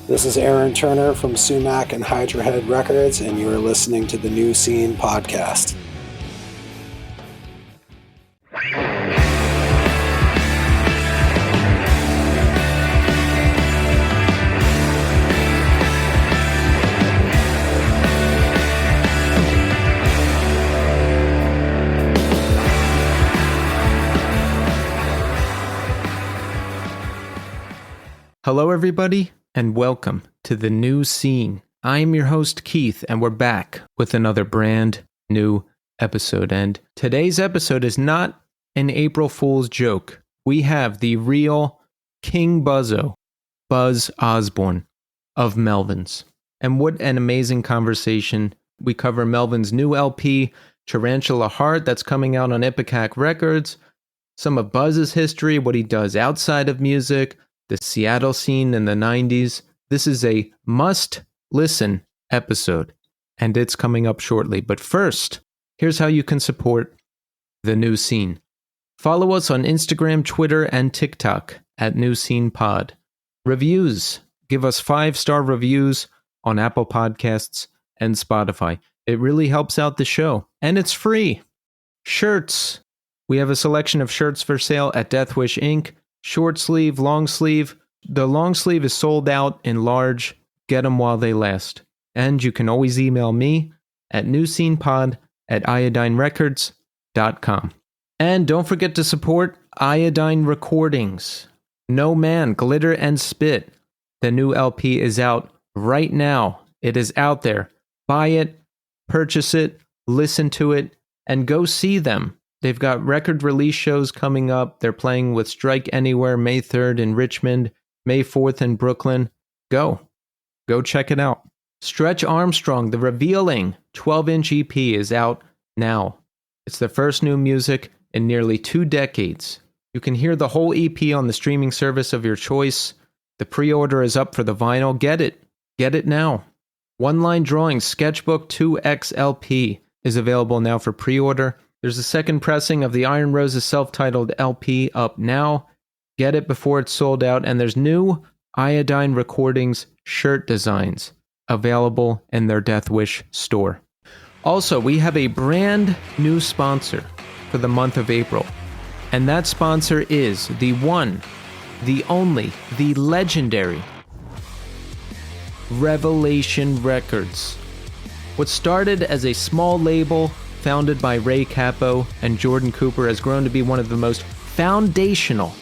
This is Aaron Turner from Sumac and Hydra Head Records, and you are listening to the New Scene Podcast. Hello, everybody, and welcome to the New Scene. I am your host, Keith, and we're back with another brand new episode. And today's episode is not an April Fool's joke. We have the real King Buzzo, Buzz Osbourne of Melvins. And what an amazing conversation. We cover Melvins' new LP, Tarantula Heart, that's coming out on Ipecac Records, some of Buzz's history, what he does outside of music, the Seattle scene in the 90s. This is a must-listen episode, and it's coming up shortly. But first, here's how you can support the New Scene. Follow us on Instagram, Twitter, and TikTok at New Scene Pod. Reviews. Give us 5-star reviews on Apple Podcasts and Spotify. It really helps out the show, and it's free. Shirts. We have a selection of shirts for sale at Death Wish Inc., short sleeve, long sleeve. The long sleeve is sold out in large. Get them while they last. And you can always email me at newscenepod@iodinerecords.com. And don't forget to support Iodine Recordings. No Man, Glitter and Spit. The new LP is out right now. It is out there. Buy it, purchase it, listen to it, and go see them. They've got record release shows coming up. They're playing with Strike Anywhere May 3rd in Richmond, May 4th in Brooklyn. Go check it out. Stretch Armstrong, the revealing 12-inch EP is out now. It's the first new music in nearly 2 decades. You can hear the whole EP on the streaming service of your choice. The pre-order is up for the vinyl. Get it now. One Line Drawing Sketchbook 2X LP is available now for pre-order. There's a second pressing of the Iron Roses self-titled LP up now. Get it before it's sold out. And there's new Iodine Recordings shirt designs available in their Death Wish store. Also, we have a brand new sponsor for the month of April. And that sponsor is the one, the only, the legendary Revelation Records. What started as a small label founded by Ray Cappo and Jordan Cooper has grown to be one of the most foundational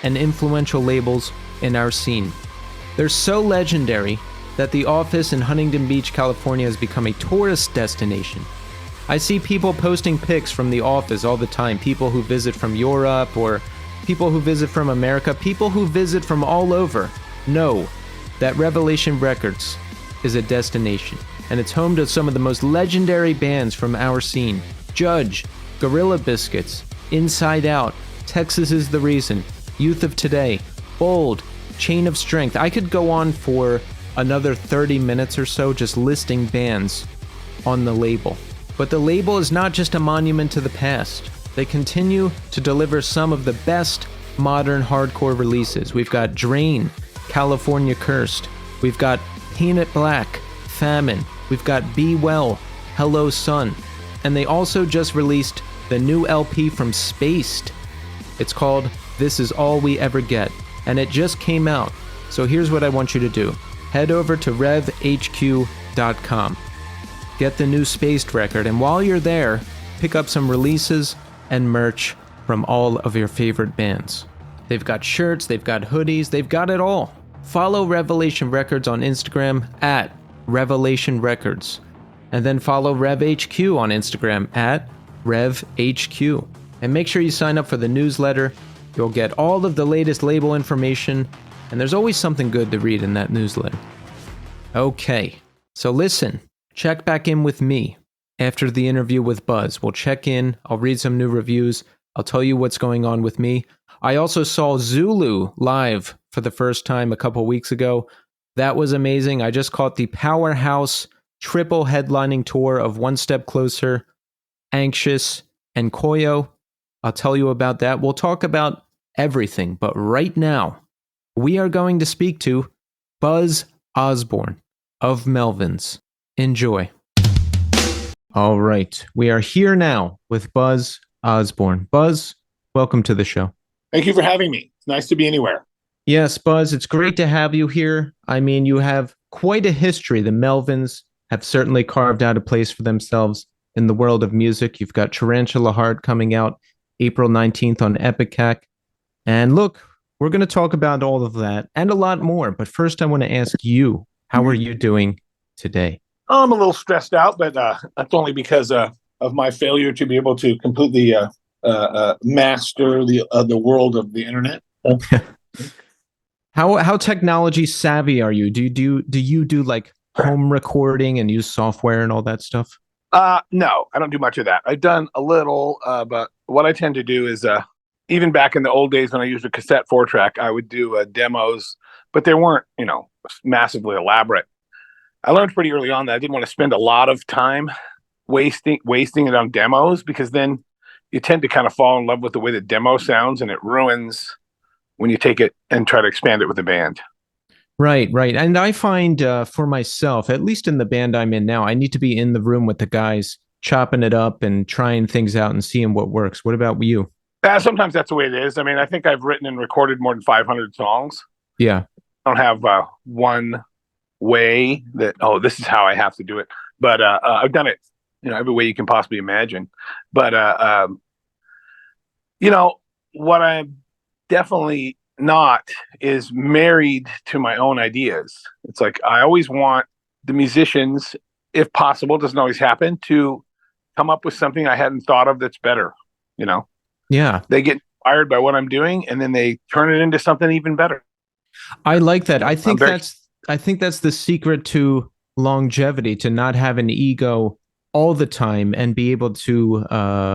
and influential labels in our scene. They're so legendary that the office in Huntington Beach, California has become a tourist destination. I see people posting pics from the office all the time, people who visit from Europe or people who visit from America, people who visit from all over know that Revelation Records is a destination. And it's home to some of the most legendary bands from our scene. Judge, Gorilla Biscuits, Inside Out, Texas Is the Reason, Youth of Today, Bold, Chain of Strength. I could go on for another 30 minutes or so just listing bands on the label. But the label is not just a monument to the past. They continue to deliver some of the best modern hardcore releases. We've got Drain, California Cursed. We've got Peanut Black, Famine. We've got Be Well, Hello Sun, and they also just released the new LP from Spaced. It's called This Is All We Ever Get, and it just came out. So here's what I want you to do. Head over to revhq.com. Get the new Spaced record, and while you're there, pick up some releases and merch from all of your favorite bands. They've got shirts, they've got hoodies, they've got it all. Follow Revelation Records on Instagram at Revelation Records, and then follow RevHQ on Instagram at RevHQ. And make sure you sign up for the newsletter. You'll get all of the latest label information, and there's always something good to read in that newsletter. Okay, so listen, check back in with me after the interview with Buzz. We'll check in, I'll read some new reviews, I'll tell you what's going on with me. I also saw Zulu live for the first time a couple weeks ago. That was amazing. I just caught the Powerhouse triple headlining tour of One Step Closer, Anxious, and Koyo. I'll tell you about that. We'll talk about everything, but right now, we are going to speak to Buzz Osborne of Melvins. Enjoy. All right. We are here now with Buzz Osborne. Buzz, welcome to the show. Thank you for having me. It's nice to be anywhere. Yes, Buzz, it's great to have you here. I mean, you have quite a history. The Melvins have certainly carved out a place for themselves in the world of music. You've got Tarantula Heart coming out April 19th on Epicac. And look, we're going to talk about all of that and a lot more. But first, I want to ask you, how are you doing today? I'm a little stressed out, but that's only because of my failure to be able to completely master the world of the internet. How technology savvy are you? Do you do like home recording and use software and all that stuff? No, I don't do much of that. I've done a little, but what I tend to do is even back in the old days when I used a cassette 4-track, I would do demos, but they weren't, massively elaborate. I learned pretty early on that I didn't want to spend a lot of time wasting it on demos, because then you tend to kind of fall in love with the way the demo sounds, and it ruins when you take it and try to expand it with a band. Right. And I find for myself, at least in the band I'm in now, I need to be in the room with the guys, chopping it up and trying things out and seeing what works. What about you? Sometimes that's the way it is. I mean, I think I've written and recorded more than 500 songs. Yeah. I don't have one way that, this is how I have to do it. But I've done it, every way you can possibly imagine. But, what I'm definitely not is married to my own ideas. It's like I always want the musicians, if possible, it doesn't always happen, to come up with something I hadn't thought of that's better. Yeah, they get inspired by what I'm doing, and then they turn it into something even better. I like that. I think that's the secret to longevity, to not have an ego all the time and be able to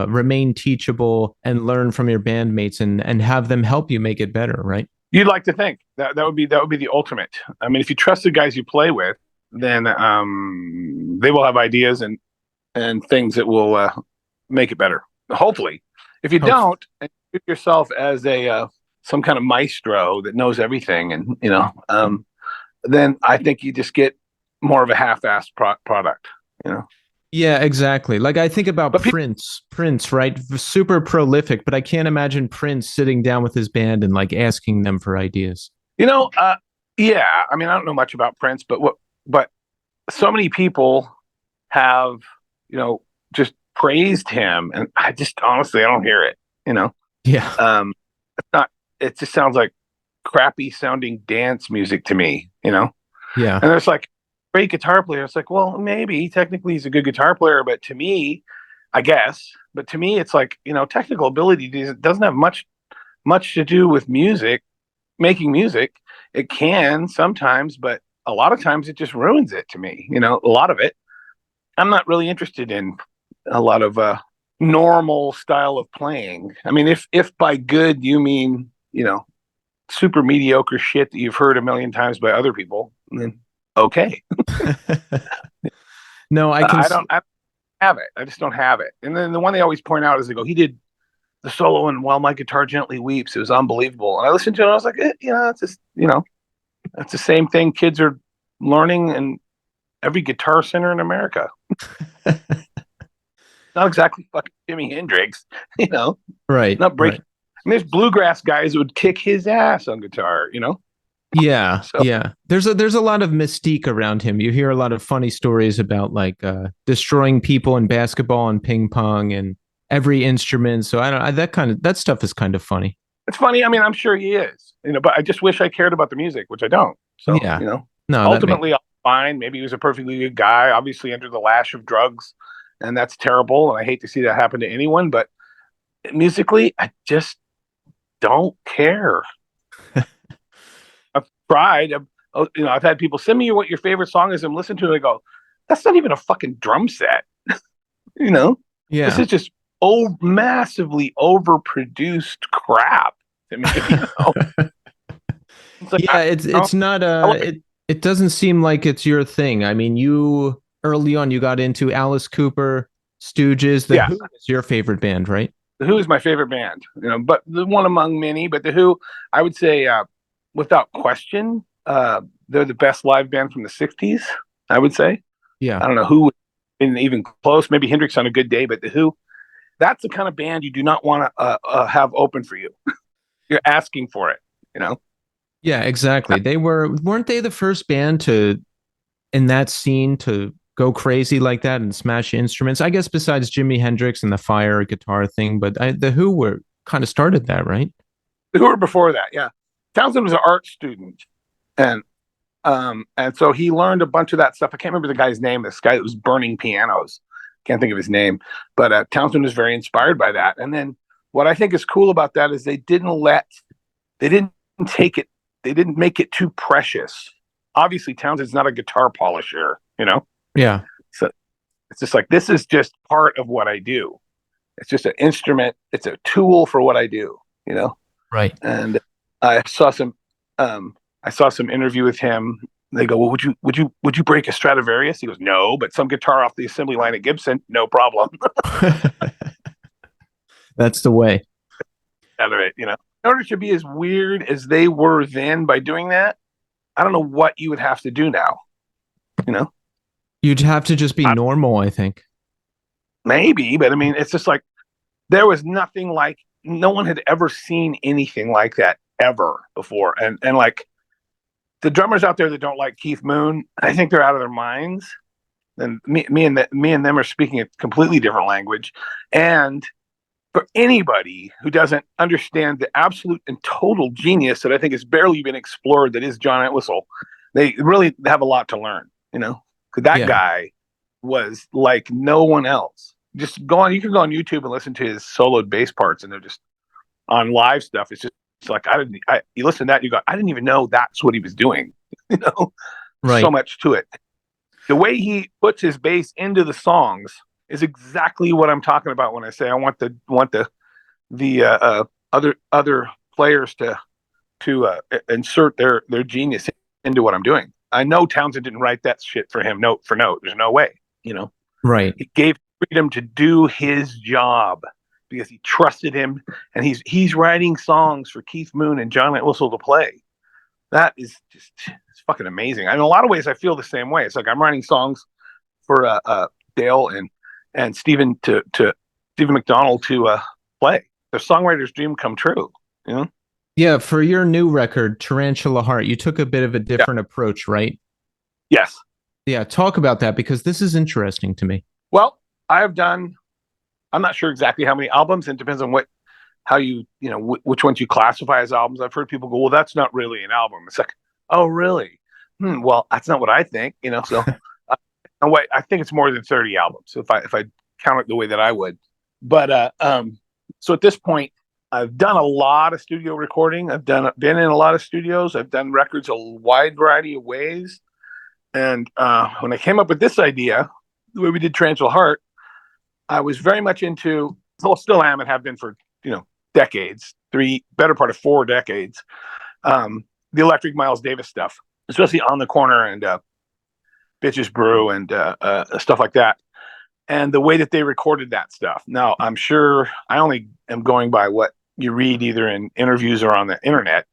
remain teachable and learn from your bandmates and have them help you make it better, right? You'd like to think that would be the ultimate. I mean, if you trust the guys you play with, then they will have ideas and things that will make it better. Hopefully. If you don't, and you treat yourself as some kind of maestro that knows everything, and then I think you just get more of a half-assed product. Yeah, exactly. Like I think about Prince, right? Super prolific, but I can't imagine Prince sitting down with his band and like asking them for ideas. Yeah. I mean, I don't know much about Prince, but so many people have, just praised him, and I just honestly I don't hear it. Yeah. It just sounds like crappy sounding dance music to me. Yeah. And there's like great guitar player. It's like, well, maybe technically he's a good guitar player, but to me, I guess, it's like, technical ability doesn't have much to do with making music. It can sometimes, but a lot of times it just ruins it to me. A lot of it, I'm not really interested in a lot of normal style of playing. I mean, if by good you mean, super mediocre shit that you've heard a million times by other people, then okay. No, I don't have it. I just don't have it. And then the one they always point out is they go, he did the solo in While My Guitar Gently Weeps. It was unbelievable. And I listened to it and I was like, it's just, that's the same thing kids are learning in every guitar center in America. Not exactly fucking Jimi Hendrix, Right. Not breaking. Right. I mean, there's bluegrass guys who would kick his ass on guitar, Yeah, yeah. There's a lot of mystique around him. You hear a lot of funny stories about like destroying people in basketball and ping pong and every instrument. So that stuff is kind of funny. It's funny. I mean, I'm sure he is, but I just wish I cared about the music, which I don't. So, yeah. No, ultimately, I'm fine. Maybe he was a perfectly good guy, obviously under the lash of drugs, and that's terrible. And I hate to see that happen to anyone, but musically, I just don't care. I've tried. I've had people send me what your favorite song is and listen to it. I go, that's not even a fucking drum set. Yeah. This is just massively overproduced crap. I mean, It's like, yeah, it's not it doesn't seem like it's your thing. I mean, you early on you got into Alice Cooper, Stooges. The Who is your favorite band, right? The Who is my favorite band, but the one among many. But the Who, I would say, without question, they're the best live band from the 60s, I would say. Yeah. I don't know who in even close, maybe Hendrix on a good day, but the Who, that's the kind of band you do not want to have open for you. You're asking for it, you know? Yeah, exactly. Weren't they the first band to in that scene to go crazy like that and smash instruments? I guess besides Jimi Hendrix and the fire guitar thing, but the Who were kind of started that, right? The Who were before that, yeah. Townsend was an art student, and so he learned a bunch of that stuff. I can't remember the guy's name. This guy that was burning pianos. Can't think of his name, but Townsend was very inspired by that. And then what I think is cool about that is they didn't take it, they didn't make it too precious. Obviously, Townsend's not a guitar polisher, you know? Yeah. So it's just like, this is just part of what I do. It's just an instrument. It's a tool for what I do, you know? Right. And I saw some interview with him. They go, well, would you break a Stradivarius? He goes, no, but some guitar off the assembly line at Gibson, no problem. That's the way. Out of it, you know. In order to be as weird as they were then by doing that, I don't know what you would have to do now. You know, you'd have to just be normal, I think. Maybe, but I mean, it's just like there was nothing like, no one had ever seen anything like that ever before, and like. The drummers out there that don't like Keith Moon, I think they're out of their minds. And me and them are speaking a completely different language. And for anybody who doesn't understand the absolute and total genius that I think has barely been explored, that is John Entwistle, they really have a lot to learn, you know? Because that guy was like no one else. Just go on, you can go on YouTube and listen to his soloed bass parts, and they're just on live stuff. It's just, it's like you listen to that, you go, I didn't even know that's what he was doing. You know, right. So much to it. The way he puts his bass into the songs is exactly what I'm talking about when I say I want the other players to insert their genius into what I'm doing. I know Townsend didn't write that shit for him note for note. There's no way. You know, right? He gave freedom to do his job, because he trusted him, and he's writing songs for Keith Moon and John Entwistle to play. That is just, it's fucking amazing. And in a lot of ways, I feel the same way. It's like I'm writing songs for Dale and Stephen Stephen McDonald to play. The songwriter's dream come true. You know? Yeah. For your new record, Tarantula Heart, you took a bit of a different approach, right? Yes. Yeah. Talk about that, because this is interesting to me. Well, I'm not sure exactly how many albums, and it depends on how you know, which ones you classify as albums. I've heard people go, well, that's not really an album. It's like, oh, really? Well, that's not what I think, you know? So I think it's more than 30 albums if I count it the way that I would. But so at this point, I've done a lot of studio recording. I've been in a lot of studios. I've done records a wide variety of ways. And when I came up with this idea, the way we did Tarantula Heart, I was very much into, well, still am and have been for, you know, decades, better part of 4 decades, the Electric Miles Davis stuff, especially On the Corner and Bitches Brew and stuff like that. And the way that they recorded that stuff. Now, I'm sure I only am going by what you read either in interviews or on the internet,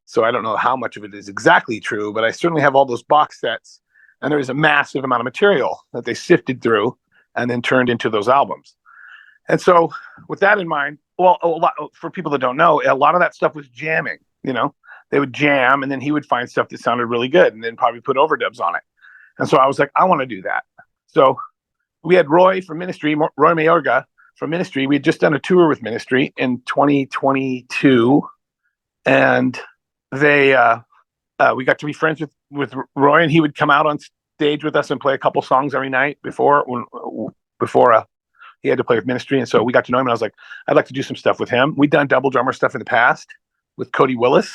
so I don't know how much of it is exactly true, but I certainly have all those box sets, and there is a massive amount of material that they sifted through and then turned into those albums. And so with that in mind, well, for people that don't know, a lot of that stuff was jamming, you know, they would jam, and then he would find stuff that sounded really good and then probably put overdubs on it. And so I was like, I want to do that. So we had Roy from Ministry, Roy Mayorga from Ministry. We had just done a tour with Ministry in 2022, and they, we got to be friends with Roy, and he would come out on stage with us and play a couple songs every night before he had to play with Ministry. And so we got to know him, and I was like, I'd like to do some stuff with him. We'd done double drummer stuff in the past with Cody Willis.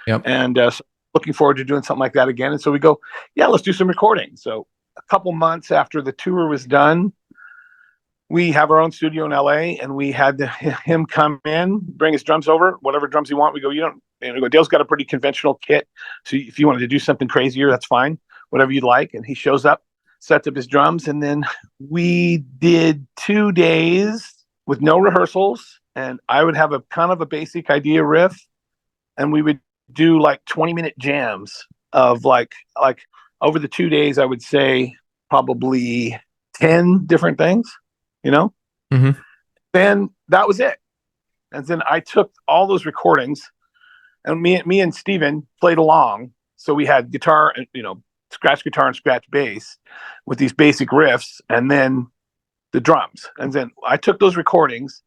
Yep. And so looking forward to doing something like that again. And so we go, yeah, let's do some recording. So a couple months after the tour was done, we have our own studio in LA, and we had him come in, bring his drums over, whatever drums he want. We go, Dale's got a pretty conventional kit, so if you wanted to do something crazier, that's fine, whatever you'd like. And he shows up, sets up his drums, and then we did 2 days with no rehearsals, and I would have a kind of a basic idea riff, and we would do like 20-minute jams of like over the 2 days, I would say probably 10 different things, you know. Mm-hmm. Then that was it. And then I took all those recordings, and me and Steven played along. So we had guitar and, scratch guitar and scratch bass with these basic riffs, and then the drums. And then I took those recordings,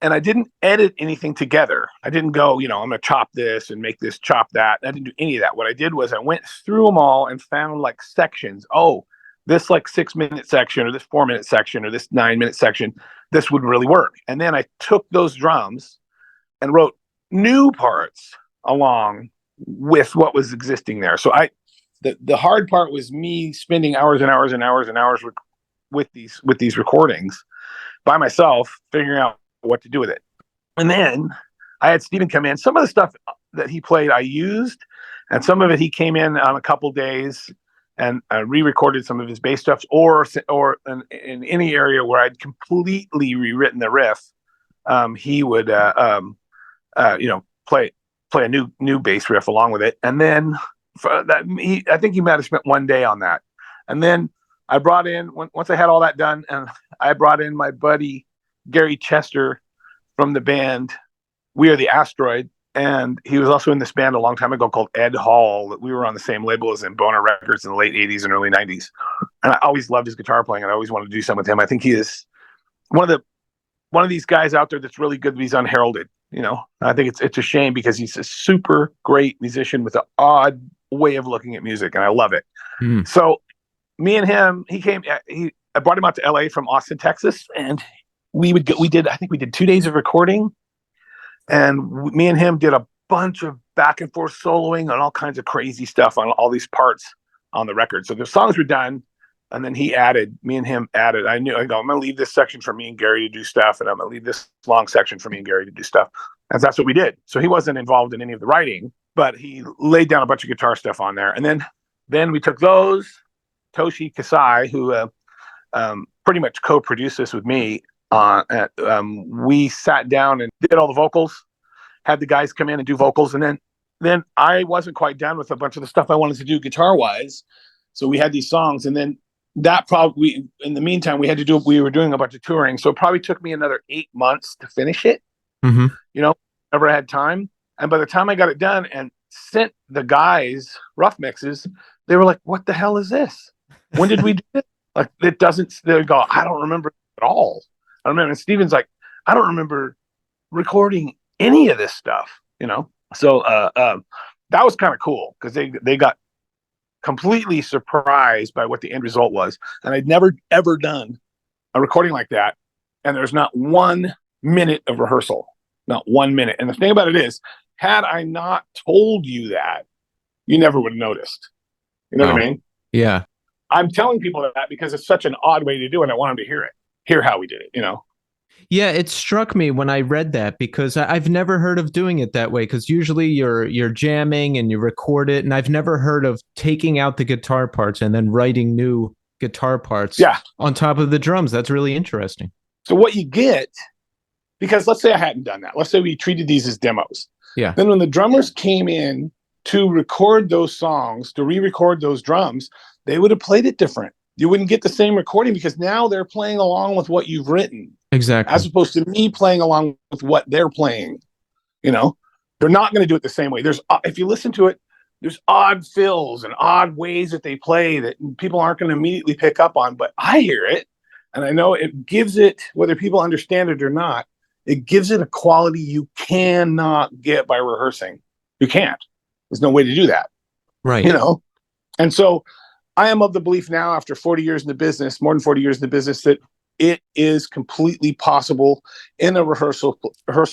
and I didn't edit anything together. I didn't go, I'm going to chop this and make this, chop that. I didn't do any of that. What I did was I went through them all and found like sections. Oh, this like 6-minute section, or this 4-minute section, or this 9-minute section, this would really work. And then I took those drums and wrote new parts along with what was existing there. So the hard part was me spending hours and hours and hours and hours with these recordings by myself, figuring out what to do with it. And then I had Steven come in. Some of the stuff that he played I used, and some of it he came in on a couple days and re-recorded some of his bass stuff, or in any area where I'd completely rewritten the riff, he would play a new bass riff along with it. And then for that, I think he might have spent 1 day on that. And then I brought in, once I had all that done, and I brought in my buddy Gary Chester from the band We Are the Asteroid, and he was also in this band a long time ago called Ed Hall, that we were on the same label as in Boner Records in the late 80s and early 90s. And I always loved his guitar playing, and I always wanted to do something with him. I think he is one of these guys out there that's really good, but he's unheralded. I think it's a shame, because he's a super great musician with an odd way of looking at music, and I love it. So me and him, I brought him out to LA from Austin, Texas, and we did 2 days of recording, and me and him did a bunch of back and forth soloing and all kinds of crazy stuff on all these parts on the record. So the songs were done, and then me and him added. I'm going to leave this section for me and Gary to do stuff, and I'm going to leave this long section for me and Gary to do stuff. And that's what we did. So he wasn't involved in any of the writing, but he laid down a bunch of guitar stuff on there. And then we took those. Toshi Kasai, who pretty much co-produced this with me, we sat down and did all the vocals, had the guys come in and do vocals, and then I wasn't quite done with a bunch of the stuff I wanted to do guitar-wise. So we had these songs, and then in the meantime, we were doing a bunch of touring. So it probably took me another 8 months to finish it. Mm-hmm. Never had time. And by the time I got it done and sent the guys rough mixes, they were like, "What the hell is this? When did we do it?" Like, it doesn't, they go, "I don't remember at all." I remember, and Steven's like, "I don't remember recording any of this stuff," So that was kind of cool, because they got completely surprised by what the end result was. And I'd never, ever done a recording like that. And there's not 1 minute of rehearsal, not 1 minute. And the thing about it is, had I not told you that, you never would have noticed. You know what I mean? Yeah. I'm telling people that because it's such an odd way to do it. I want them to hear how we did it, Yeah, it struck me when I read that, because I've never heard of doing it that way, because usually you're jamming and you record it, and I've never heard of taking out the guitar parts and then writing new guitar parts on top of the drums. That's really interesting. So what you get, because let's say I hadn't done that. Let's say we treated these as demos. Yeah. Then when the drummers came in to record those songs, to re-record those drums, they would have played it different. You wouldn't get the same recording, because now they're playing along with what you've written. Exactly. As opposed to me playing along with what they're playing. They're not going to do it the same way. If you listen to it, there's odd fills and odd ways that they play that people aren't going to immediately pick up on, but I hear it, and I know it gives it, whether people understand it or not, it gives it a quality you cannot get by rehearsing. You can't. There's no way to do that. Right. And so I am of the belief now, after 40 years in the business, more than 40 years in the business, that it is completely possible in a rehearsal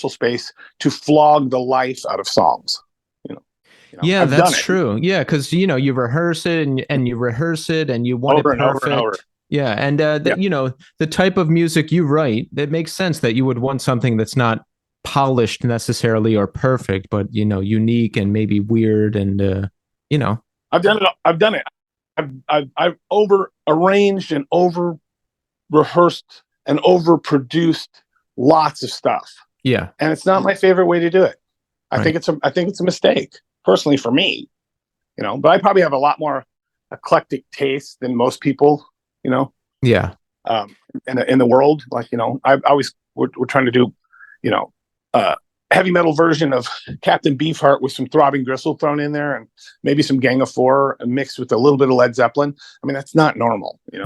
space to flog the life out of songs. Yeah, that's true. Yeah, because you rehearse it and you rehearse it and you want over it and perfect. over and over. Yeah, and the type of music you write, it makes sense that you would want something that's not polished necessarily or perfect, but unique and maybe weird, and I've done it. I've over arranged and over rehearsed and over produced lots of stuff. Yeah, and it's not my favorite way to do it. I think it's a mistake, personally, for me. But I probably have a lot more eclectic taste than most people, Yeah. in the world. Like, we're trying to do, heavy metal version of Captain Beefheart with some Throbbing Gristle thrown in there, and maybe some Gang of Four mixed with a little bit of Led Zeppelin. I mean, that's not normal, No,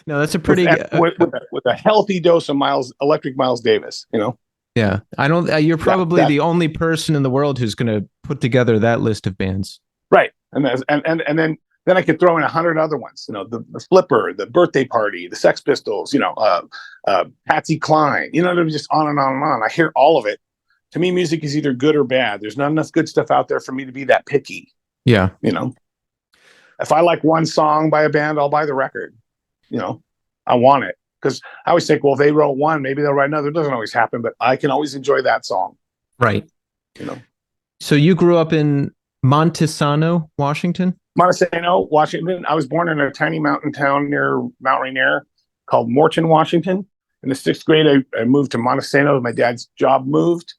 no, that's a pretty with a healthy dose of Electric Miles Davis. Yeah, I don't. You're probably the only person in the world who's going to put together that list of bands, right? And then I could throw in 100 other ones. The Flipper, the Birthday Party, the Sex Pistols. Patsy Cline. They're just on and on and on. I hear all of it. To me, music is either good or bad. There's not enough good stuff out there for me to be that picky. Yeah. If I like one song by a band, I'll buy the record. I want it. Because I always think, well, if they wrote one, maybe they'll write another. It doesn't always happen, but I can always enjoy that song. Right. So you grew up in Montesano, Washington? Montesano, Washington. I was born in a tiny mountain town near Mount Rainier called Morton, Washington. In the 6th grade, I moved to Montesano. My dad's job moved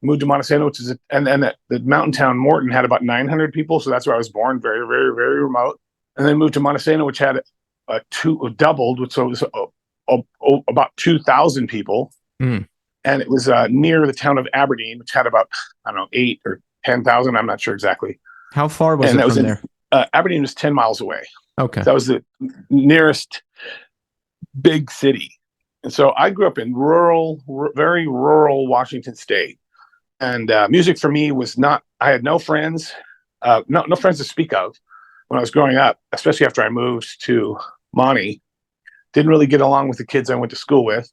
to Montesano, which is and the mountain town Morton had about 900 people. So that's where I was born, very, very, very remote. And then moved to Montesano, which had doubled. So it was about 2,000 people. And it was near the town of Aberdeen, which had about, 8 or 10,000. I'm not sure exactly. How far was it from there? Aberdeen was 10 miles away. Okay. That was the nearest big city. And so I grew up in very rural Washington State. And music for me was I had no friends, no friends to speak of when I was growing up, especially after I moved to Monty. Didn't really get along with the kids I went to school with.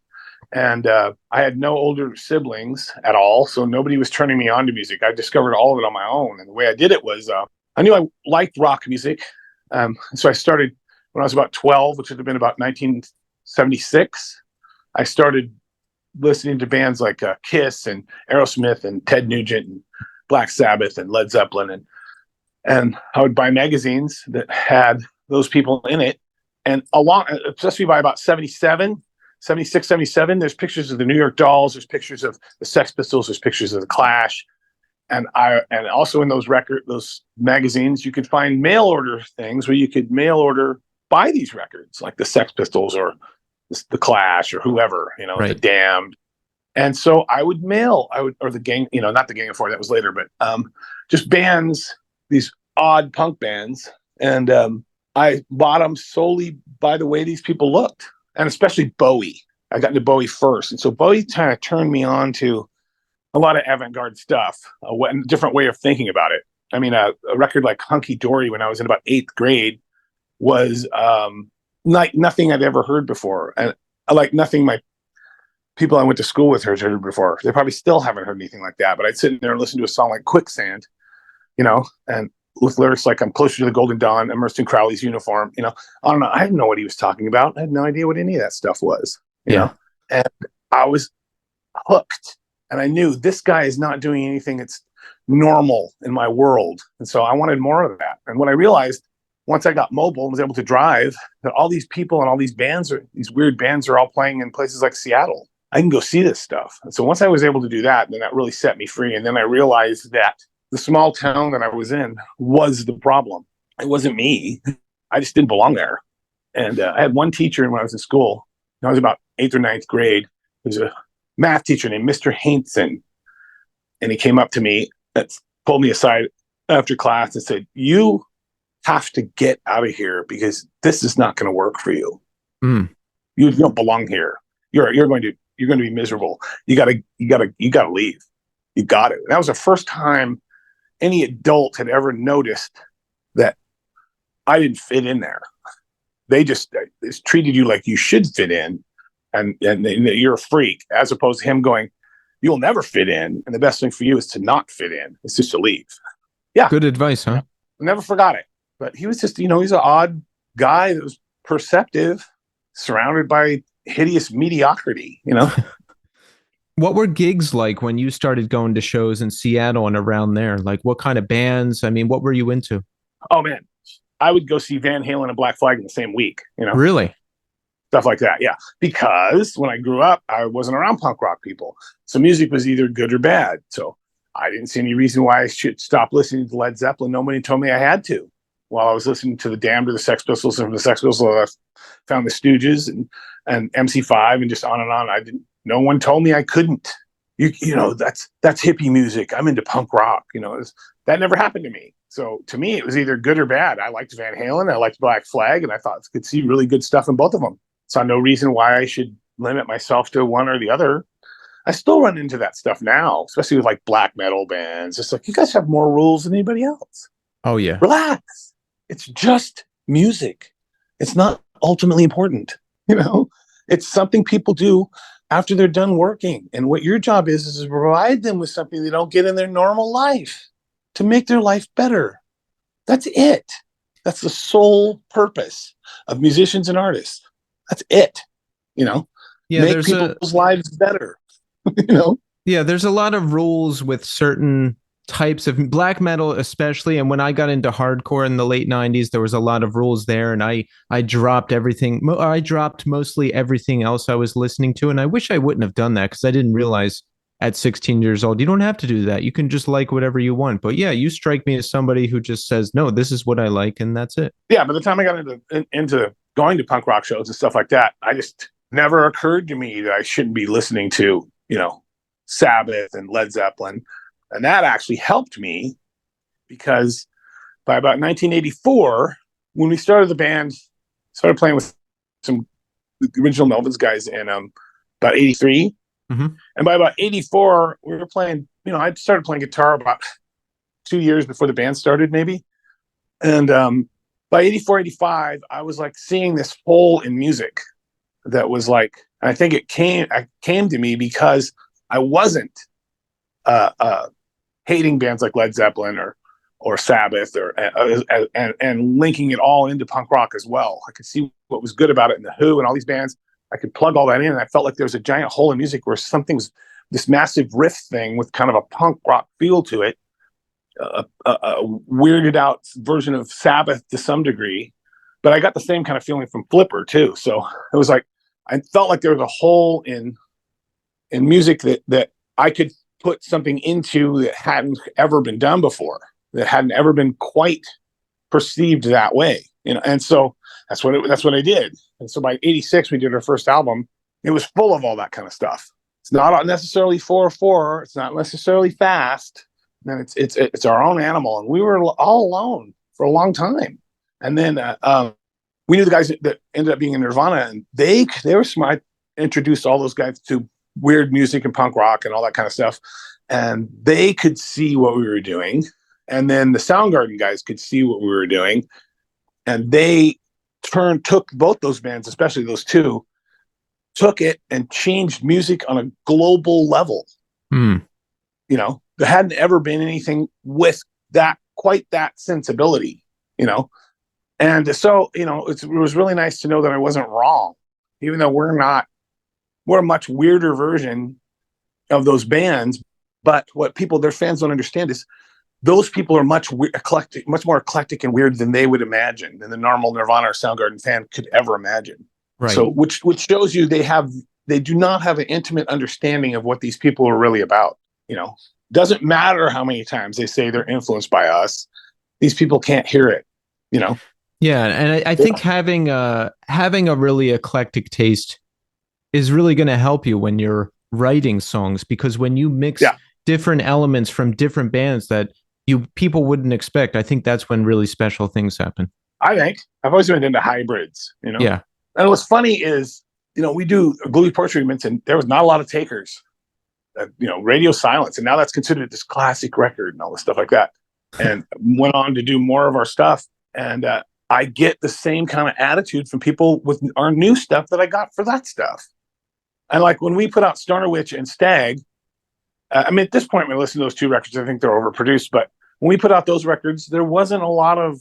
And I had no older siblings at all. So nobody was turning me on to music. I discovered all of it on my own. And the way I did it was I knew I liked rock music. So I started when I was about 12, which would have been about 1976. I started listening to bands like Kiss and Aerosmith and Ted Nugent and Black Sabbath and Led Zeppelin. And I would buy magazines that had those people in it. And especially by about 76, 77, there's pictures of the New York Dolls, there's pictures of the Sex Pistols, there's pictures of the Clash. And also in those magazines, you could find mail order things where you could buy these records, like the Sex Pistols or the Clash or whoever, right. The Damned. And so I would or the Gang, not the Gang of Four, that was later, but just bands, these odd punk bands. And I bought them solely by the way these people looked, and especially Bowie. I got into Bowie first. And so Bowie kind of turned me on to a lot of avant-garde stuff, a different way of thinking about it. I mean, a record like Hunky Dory when I was in about 8th grade was nothing I'd ever heard before. And like nothing my people I went to school with had heard before. They probably still haven't heard anything like that. But I'd sit in there and listen to a song like Quicksand, and with lyrics like I'm closer to the golden dawn, immersed in Crowley's uniform, I don't know. I didn't know what he was talking about. I had no idea what any of that stuff was, you know, and I was hooked, and I knew this guy is not doing anything that's normal in my world. And so I wanted more of that. And when I realized once I got mobile and was able to drive, that all these people and all these weird bands are all playing in places like Seattle, I can go see this stuff. And so once I was able to do that, then that really set me free. And then I realized that the small town that I was in was the problem. It wasn't me. I just didn't belong there. And I had one teacher when I was in school. I was about 8th or 9th grade. He was a math teacher named Mr. Hainson. And he came up to me and pulled me aside after class and said, "You have to get out of here because this is not going to work for you. You don't belong here. You're going to be miserable. You gotta leave. You got it." And that was the first time any adult had ever noticed that I didn't fit in there. They just treated you like you should fit in, and you're a freak, as opposed to him going, "You'll never fit in, and the best thing for you is to not fit in. It's just to leave." Yeah, good advice, huh? Never forgot it. But he was just, he's an odd guy that was perceptive, surrounded by hideous mediocrity. What were gigs like when you started going to shows in Seattle and around there? Like, what kind of bands? I mean, what were you into? Oh, man. I would go see Van Halen and Black Flag in the same week, Really? Stuff like that, yeah. Because when I grew up, I wasn't around punk rock people. So music was either good or bad. So I didn't see any reason why I should stop listening to Led Zeppelin. Nobody told me I had to. While I was listening to the Damned or the Sex Pistols, and from the Sex Pistols, I found the Stooges and MC5 and just on and on. No one told me I couldn't. That's hippie music. I'm into punk rock. That never happened to me. So to me, it was either good or bad. I liked Van Halen, I liked Black Flag, and I thought I could see really good stuff in both of them. Saw no reason why I should limit myself to one or the other. I still run into that stuff now, especially with like black metal bands. It's like, you guys have more rules than anybody else. Oh yeah. Relax. It's just music. It's not ultimately important. It's something people do after they're done working. And what your job is to provide them with something they don't get in their normal life to make their life better. That's it. That's the sole purpose of musicians and artists. That's it. Make people's lives better. Yeah, there's a lot of rules with certain types of black metal, especially. And when I got into hardcore in the late 90s, there was a lot of rules there. And I dropped everything. I dropped mostly everything else I was listening to. And I wish I wouldn't have done that, because I didn't realize at 16 years old, you don't have to do that. You can just like whatever you want. But yeah, you strike me as somebody who just says, no, this is what I like, and that's it. Yeah, by the time I got into going to punk rock shows and stuff like that, I just never occurred to me that I shouldn't be listening to, Sabbath and Led Zeppelin. And that actually helped me, because by about 1984, when we started the band, started playing with some original Melvins guys in about 83. Mm-hmm. And by about 84, we were playing, I started playing guitar about 2 years before the band started, maybe. And by 84, 85, I was like seeing this hole in music that was like, I think it came to me because I wasn't hating bands like Led Zeppelin or Sabbath and linking it all into punk rock as well. I could see what was good about it in the Who and all these bands. I could plug all that in, and I felt like there was a giant hole in music where something was this massive riff thing with kind of a punk rock feel to it, a weirded out version of Sabbath to some degree. But I got the same kind of feeling from Flipper too. So it was like, I felt like there was a hole in music that I could put something into that hadn't ever been done before, that hadn't ever been quite perceived that way, and so that's what I did. And so by 86, we did our first album. It was full of all that kind of stuff. It's not necessarily 4/4. It's not necessarily fast. And it's our own animal. And we were all alone for a long time. And then we knew the guys that ended up being in Nirvana, and they were smart. I introduced all those guys to weird music and punk rock and all that kind of stuff. And they could see what we were doing. And then the Soundgarden guys could see what we were doing. And they took both those bands, especially those two, took it and changed music on a global level. There hadn't ever been anything with quite that sensibility, And so, it was really nice to know that I wasn't wrong, even though we're a much weirder version of those bands. But what their fans don't understand is those people are much more eclectic and weird than they would imagine, than the normal Nirvana or Soundgarden fan could ever imagine. Right. So, which shows you they do not have an intimate understanding of what these people are really about. Doesn't matter how many times they say they're influenced by us; these people can't hear it. Yeah, and I think having a really eclectic taste is really going to help you when you're writing songs, because when you mix different elements from different bands that people wouldn't expect, I think that's when really special things happen. I think I've always been into hybrids, Yeah. And what's funny is, we do Gloomy Portrait treatments, and there was not a lot of takers. Radio silence, and now that's considered this classic record and all this stuff like that. And went on to do more of our stuff, and I get the same kind of attitude from people with our new stuff that I got for that stuff. And like when we put out Stoner Witch and Stag, at this point, when we listen to those two records, I think they're overproduced. But when we put out those records, there wasn't a lot of,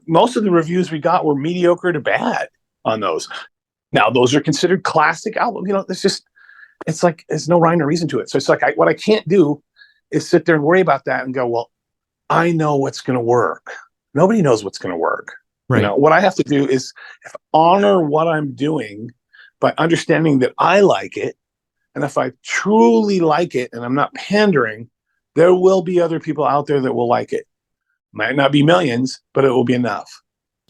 most of the reviews we got were mediocre to bad on those. Now, those are considered classic albums. It's like, there's no rhyme or reason to it. So it's like, what I can't do is sit there and worry about that and go, well, I know what's going to work. Nobody knows what's going to work. Right. What I have to do is honor what I'm doing by understanding that I like it. And if I truly like it and I'm not pandering, there will be other people out there that will like it. Might not be millions, but it will be enough.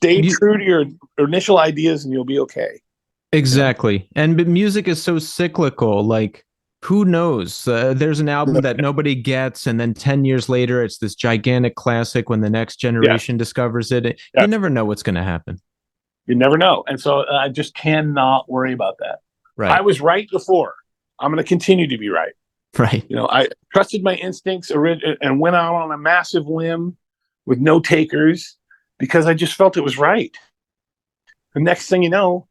Stay true to your initial ideas and you'll be okay. Exactly. And music is so cyclical. Like, who knows? There's an album that nobody gets, and then 10 years later, it's this gigantic classic when the next generation discovers it. You never know what's going to happen. You never know. And so I just cannot worry about that. Right. I was right before. I'm going to continue to be right. Right. You know, I trusted my instincts and went out on a massive limb with no takers because I just felt it was right. The next thing you know,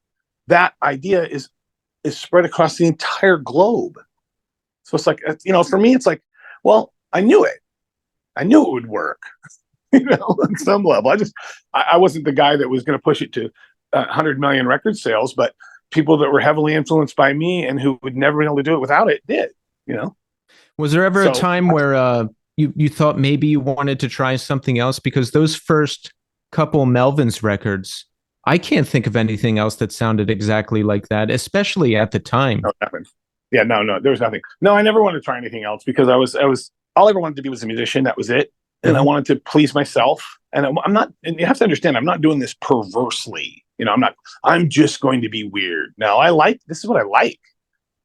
that idea is spread across the entire globe. So it's like, you know, for me, it's like, well, I knew it. I knew it would work, you know, on some level. I wasn't the guy that was going to push it to 100 million record sales, but people that were heavily influenced by me and who would never be able to do it without it did, you know. Was there ever a time where you thought maybe you wanted to try something else? Because those first couple Melvins records, I can't think of anything else that sounded exactly like that, especially at the time. No, nothing. Yeah, no, there was nothing. No, I never wanted to try anything else because I was all I ever wanted to be was a musician. That was it. And I wanted to please myself. And I'm not, and you have to understand, I'm not doing this perversely. You know, I'm just going to be weird. No, this is what I like.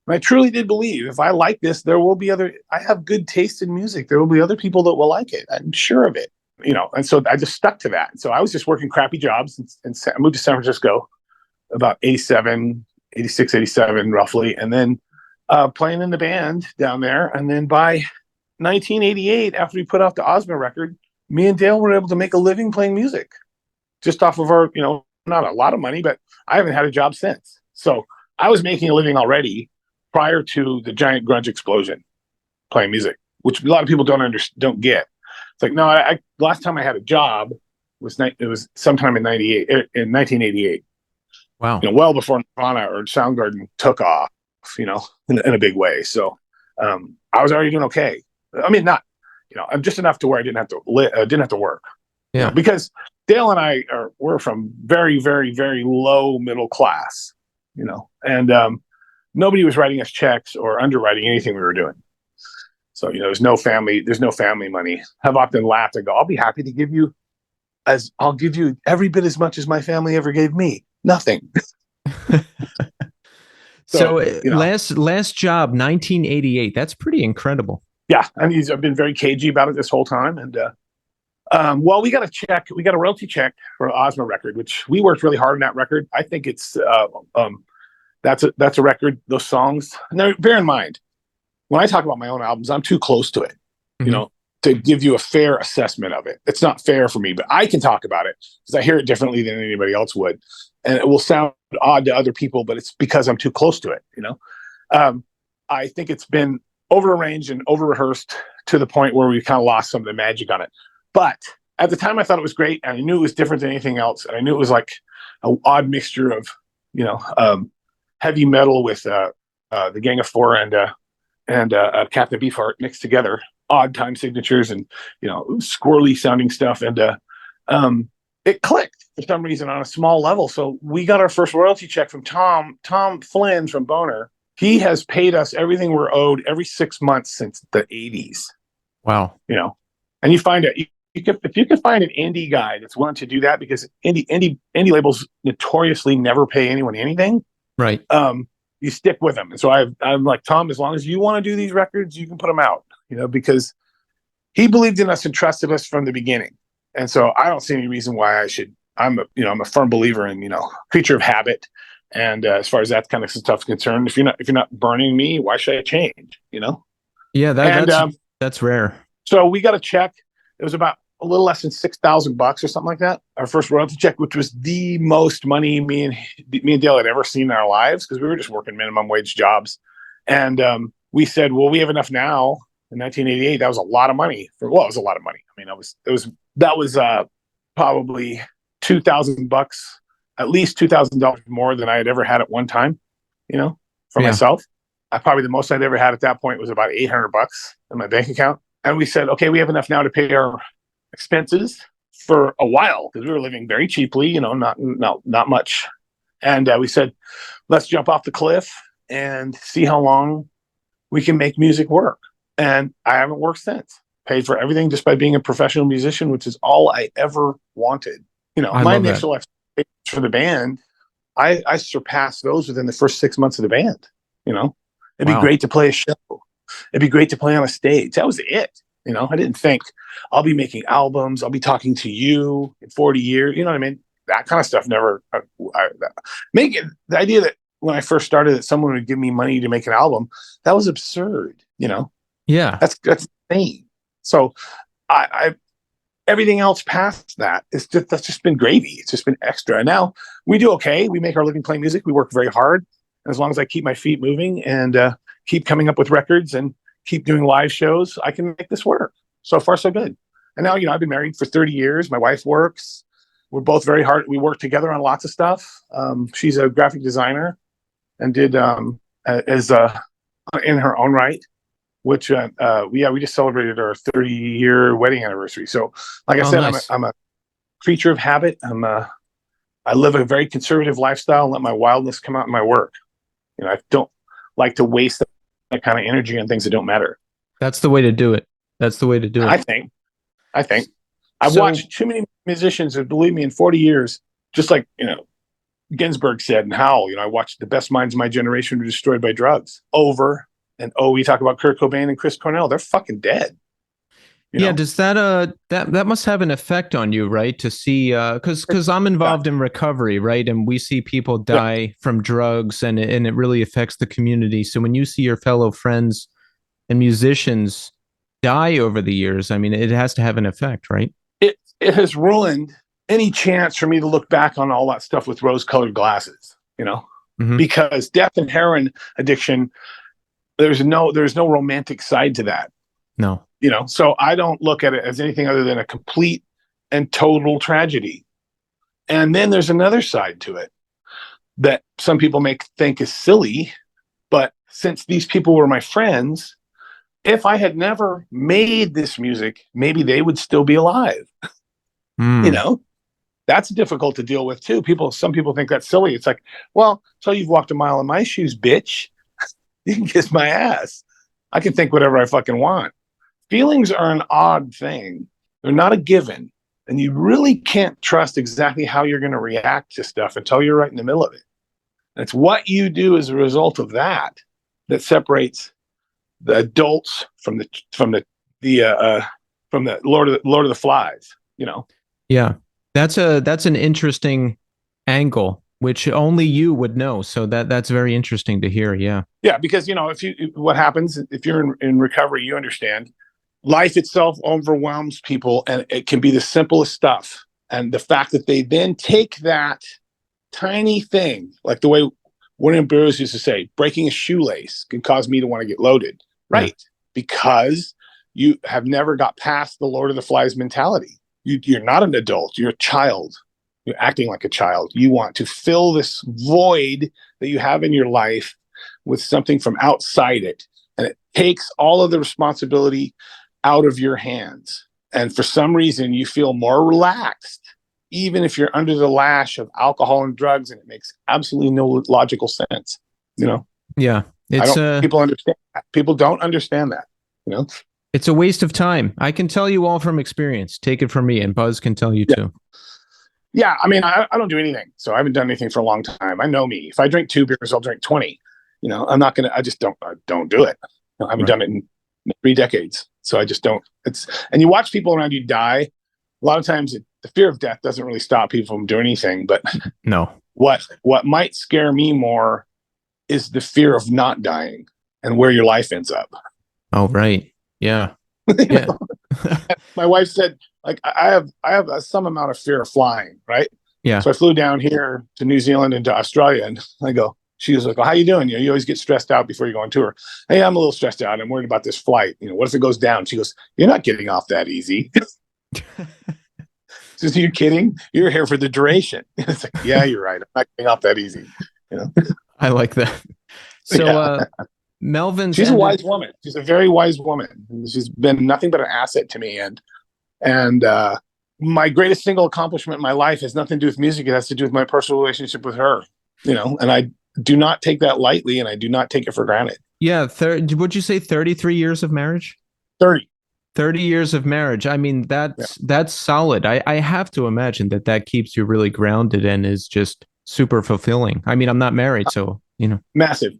And I truly did believe if I like this, I have good taste in music. There will be other people that will like it. I'm sure of it. You know, and so I just stuck to that. And so I was just working crappy jobs and I moved to San Francisco about 86, 87 roughly. And then playing in the band down there. And then by 1988, after we put out the Osborne record, me and Dale were able to make a living playing music just off of our, you know, not a lot of money, but I haven't had a job since. So I was making a living already prior to the giant grunge explosion playing music, which a lot of people don't get. It's like, no, last time I had a job was sometime in 1988. Wow. You know, well before Nirvana or Soundgarden took off, you know, in a big way. So I was already doing okay. I mean, not, you know, I'm just enough to where I didn't have to work. Yeah. You know, because Dale and I we're from very, very, very low middle class, you know, and nobody was writing us checks or underwriting anything we were doing. So, you know, there's no family money. I've often laughed and go, I'll be happy to give you every bit as much as my family ever gave me. Nothing. So you know, last job, 1988. That's pretty incredible. Yeah. And I've been very cagey about it this whole time. And, well, we got a royalty check for the Osborne record, which we worked really hard on that record. I think it's, that's a record, those songs. Now, bear in mind, when I talk about my own albums, I'm too close to it, you know, to give you a fair assessment of it. It's not fair for me, but I can talk about it because I hear it differently than anybody else would. And it will sound odd to other people, but it's because I'm too close to it, you know. I think it's been over-arranged and over-rehearsed to the point where we kind of lost some of the magic on it. But at the time, I thought it was great, and I knew it was different than anything else. And I knew it was like an odd mixture of, you know, heavy metal with the Gang of Four and Captain Beefheart mixed together, odd time signatures and, you know, squirrely sounding stuff. And it clicked for some reason on a small level. So we got our first royalty check from Tom Flynn from Boner. He has paid us everything we're owed every 6 months since the 80s. Wow. You know, and you find it. If you can find an indie guy that's willing to do that, because indie labels notoriously never pay anyone anything. Right. You stick with them. And so I'm like, Tom, as long as you want to do these records, you can put them out, you know, because he believed in us and trusted us from the beginning. And so I don't see any reason why I should. I'm a firm believer in, you know, creature of habit. And as far as that kind of stuff is concerned, if you're not burning me, why should I change? You know? Yeah, that's rare. So we got a check. It was about a little less than $6,000 or something like that. Our first royalty check, which was the most money me and Dale had ever seen in our lives, because we were just working minimum wage jobs. And we said, well, we have enough now. In 1988, that was a lot of money. It was a lot of money. I mean, that was probably $2,000, at least $2,000 more than I had ever had at one time, you know, for myself. Probably the most I'd ever had at that point was about $800 in my bank account. And we said, okay, we have enough now to pay our expenses for a while, because we were living very cheaply, you know, not much. And we said, let's jump off the cliff and see how long we can make music work. And I haven't worked since. Paid for everything just by being a professional musician, which is all I ever wanted. I My love that. initial expectations for the band, I surpassed those within the first 6 months of the band. It'd be Wow. great to play a show. It'd be great to play on a stage. That was it. I didn't think I'll be making albums. I'll be talking to you in 40 years. You know what I mean? That kind of stuff never. The idea that when I first started that someone would give me money to make an album, that was absurd. Yeah. That's insane. So I everything else past that that's just been gravy. It's just been extra. And now we do okay. We make our living playing music. We work very hard. As long as I keep my feet moving and keep coming up with records and keep doing live shows, I can make this work. So far, so good. And now, I've been married for 30 years. My wife works. We're both very hard. We work together on lots of stuff. She's a graphic designer and did as in her own right, which we just celebrated our 30-year wedding anniversary. So, like I said, nice. I'm a creature of habit. I live a very conservative lifestyle and let my wildness come out in my work. I don't like to waste that kind of energy on things that don't matter. That's the way to do it. I think. I've watched too many musicians, and believe me, in 40 years, just like, Ginsberg said and Howell, I watched the best minds of my generation were destroyed by drugs over and we talk about Kurt Cobain and Chris Cornell. They're fucking dead. Yeah, does that that must have an effect on you, right? To see because I'm involved in recovery, right? And we see people die from drugs and it really affects the community. So when you see your fellow friends and musicians die over the years, I mean, it has to have an effect, right? It has ruined any chance for me to look back on all that stuff with rose-colored glasses, because death and heroin addiction, there's no romantic side to that. No. So I don't look at it as anything other than a complete and total tragedy. And then there's another side to it that some people may think is silly, but since these people were my friends, if I had never made this music, maybe they would still be alive. That's difficult to deal with too. Some people think that's silly. It's like, well, so you've walked a mile in my shoes, bitch. You can kiss my ass. I can think whatever I fucking want. Feelings are an odd thing. They're not a given. And you really can't trust exactly how you're going to react to stuff until you're right in the middle of it. And it's what you do as a result of that separates the adults from the Lord of the Flies, Yeah. That's an interesting angle, which only you would know. So that's very interesting to hear. Yeah. Yeah, because what happens if you're in recovery, you understand. Life itself overwhelms people, and it can be the simplest stuff. And the fact that they then take that tiny thing, like the way William Burroughs used to say, breaking a shoelace can cause me to want to get loaded. Right. Yeah. Because you have never got past the Lord of the Flies mentality. You're not an adult. You're a child. You're acting like a child. You want to fill this void that you have in your life with something from outside it. And it takes all of the responsibility out of your hands. And for some reason, you feel more relaxed, even if you're under the lash of alcohol and drugs, and it makes absolutely no logical sense. Yeah. People understand that. People don't understand that. It's a waste of time. I can tell you all from experience. Take it from me, and Buzz can tell you too. Yeah, I mean, I don't do anything, so I haven't done anything for a long time. I know me. If I drink 2 beers, I'll drink 20. I'm not gonna. I just don't do it. I haven't done it in 3 decades, so I just don't. And you watch people around you die. A lot of times, the fear of death doesn't really stop people from doing anything. But no, what might scare me more is the fear of not dying and where your life ends up. Oh, right. Yeah. Yeah. My wife said, like, I have some amount of fear of flying, right? Yeah. So I flew down here to New Zealand and to Australia, and she was like, well, how you doing? You always get stressed out before you go on tour. Hey, I'm a little stressed out. I'm worried about this flight. What if it goes down? She goes, you're not getting off that easy. She says, are you kidding? You're here for the duration. It's like, yeah, you're right. I'm not getting off that easy. I like that. So, Melvins. She's a wise woman. She's a very wise woman. She's been nothing but an asset to me. And my greatest single accomplishment in my life has nothing to do with music. It has to do with my personal relationship with her. And I do not take that lightly, and I do not take it for granted. Yeah, would you say 33 years of marriage? 30. 30 years of marriage. I mean, Yeah. that's solid. I have to imagine that that keeps you really grounded and is just super fulfilling. I mean, I'm not married, so, Massive.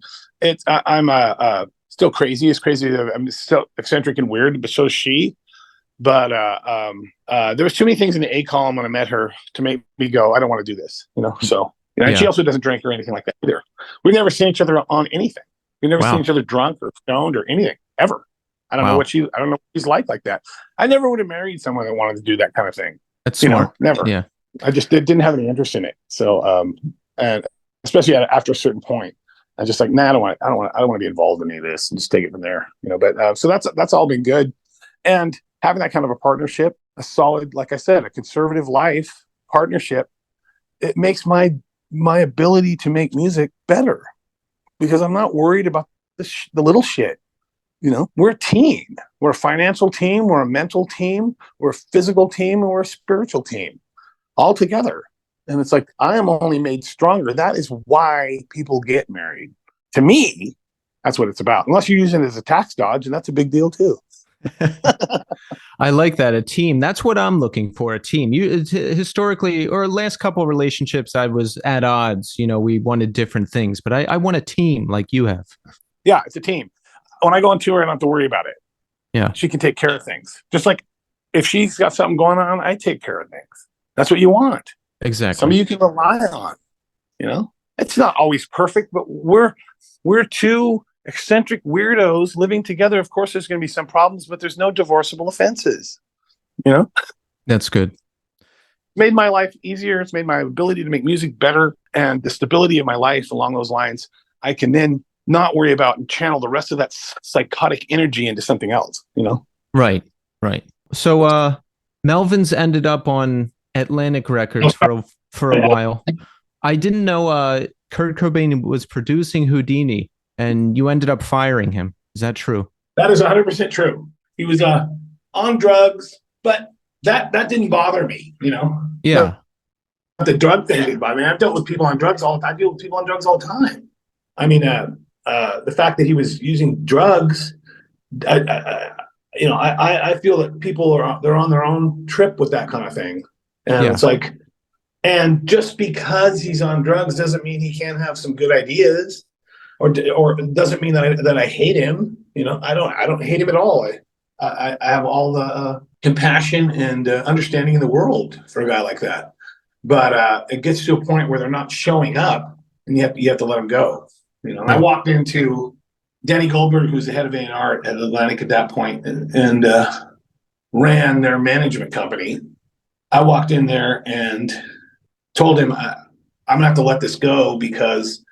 I'm still crazy. It's crazy. I'm still eccentric and weird, but so is she. But there was too many things in the A column when I met her to make me go, I don't want to do this. So and she also doesn't drink or anything like that either. We've never seen each other on anything. We've never seen each other drunk or stoned or anything ever. I don't know what she's like that. I never would have married someone that wanted to do that kind of thing. That's smart. Never. Yeah. I just didn't have any interest in it. So and especially after a certain point, I just like, I don't want to be involved in any of this, and just take it from there. But so that's all been good. And having that kind of a partnership, a solid, like I said, a conservative life partnership, it makes my ability to make music better, because I'm not worried about the little shit. We're a team. We're a financial team. We're a mental team. We're a physical team, and we're a spiritual team all together. And it's like, I am only made stronger. That is why people get married. To me, that's what it's about. Unless you're using it as a tax dodge, and that's a big deal too. I like that. A team. That's what I'm looking for. A team. Historically, or last couple of relationships, I was at odds. We wanted different things, but I want a team like you have. Yeah, it's a team. When I go on tour, I don't have to worry about it. Yeah. She can take care of things. Just like if she's got something going on, I take care of things. That's what you want. Exactly. Somebody you can rely on. It's not always perfect, but we're two eccentric weirdos living together. Of course, there's going to be some problems, but there's no divorceable offenses. That's good. Made my life easier. It's made my ability to make music better, and the stability of my life along those lines. I can then not worry about and channel the rest of that psychotic energy into something else. Right. So, Melvins ended up on Atlantic Records for a while. I didn't know Kurt Cobain was producing Houdini, and you ended up firing him. Is that true? That is 100% true. He was on drugs, but that didn't bother me. Yeah. But the drug thing didn't bother me. I've dealt with people on drugs all the time. I deal with people on drugs all the time. I mean, the fact that he was using drugs, I feel that people they're on their own trip with that kind of thing, and it's like, and just because he's on drugs doesn't mean he can't have some good ideas, or doesn't mean that I hate him. I don't hate him at all. I have all the compassion and understanding in the world for a guy like that, but it gets to a point where they're not showing up, and you have to let them go. I walked into Danny Goldberg, who's the head of A&R at Atlantic at that point, and ran their management company. I walked in there and told him, I'm gonna have to let this go because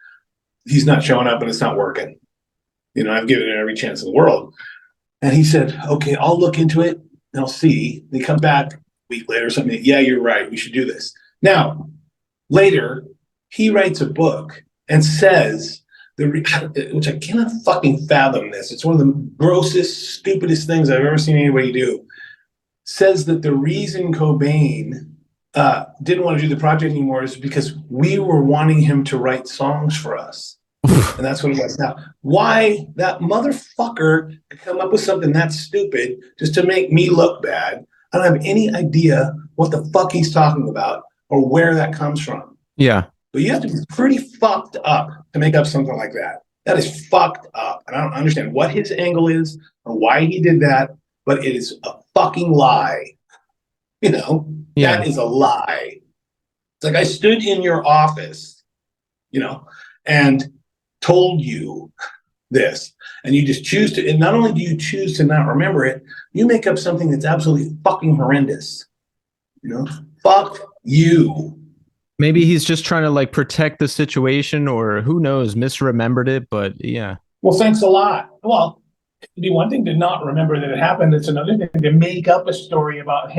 he's not showing up and it's not working. I've given it every chance in the world. And he said, okay, I'll look into it and I'll see. They come back a week later or something. Yeah, you're right. We should do this. Now, later, he writes a book and says, which I cannot fucking fathom this. It's one of the grossest, stupidest things I've ever seen anybody do. Says that the reason Cobain didn't want to do the project anymore is because we were wanting him to write songs for us. And that's what he does now. Why that motherfucker could come up with something that stupid just to make me look bad, I don't have any idea what the fuck he's talking about or where that comes from. Yeah. But you have to be pretty fucked up to make up something like that. That is fucked up. And I don't understand what his angle is or why he did that, but it is a fucking lie. That is a lie. It's like I stood in your office, and told you this, and you just choose to, and not only do you choose to not remember it, you make up something that's absolutely fucking horrendous. Fuck you. Maybe he's just trying to protect the situation, or who knows, misremembered it, but yeah. Well, thanks a lot. Well, it'd be one thing to not remember that it happened. It's another thing to make up a story about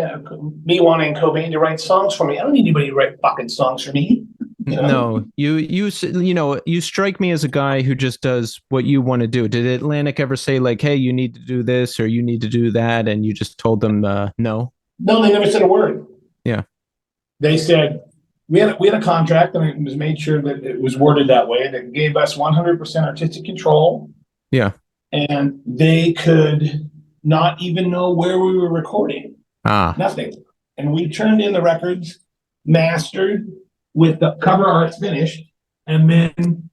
me wanting Cobain to write songs for me. I don't need anybody to write fucking songs for me. No, you strike me as a guy who just does what you want to do. Did Atlantic ever say hey, you need to do this or you need to do that, and you just told them no? No, they never said a word. Yeah, they said we had a contract, and it was made sure that it was worded that way, that gave us 100% artistic control. Yeah. And they could not even know where we were recording. Nothing. And we turned in the records, mastered, with the cover arts finished, and then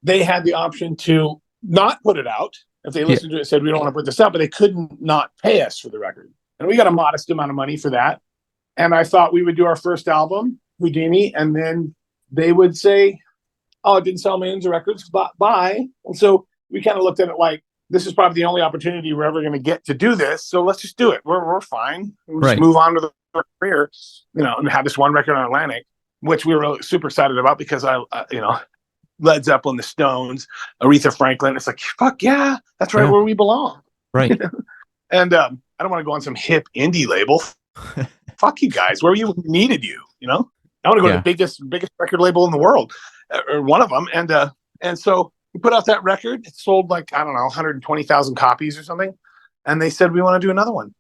they had the option to not put it out. If they listened to it and said, we don't want to put this out, but they couldn't not pay us for the record. And we got a modest amount of money for that. And I thought we would do our first album, Houdini, and then they would say, oh, it didn't sell millions of records, bye. And so we kind of looked at it like, this is probably the only opportunity we're ever going to get to do this. So let's just do it. We're fine. We'll just move on to the career, and have this one record on Atlantic, which we were super excited about because Led Zeppelin, the Stones, Aretha Franklin. It's like, fuck yeah, that's right where we belong. Right. And I don't want to go on some hip indie label. Fuck you guys. Where you needed you, I want to go to the biggest record label in the world, or one of them. And so we put out that record. It sold 120,000 copies or something. And they said, we want to do another one.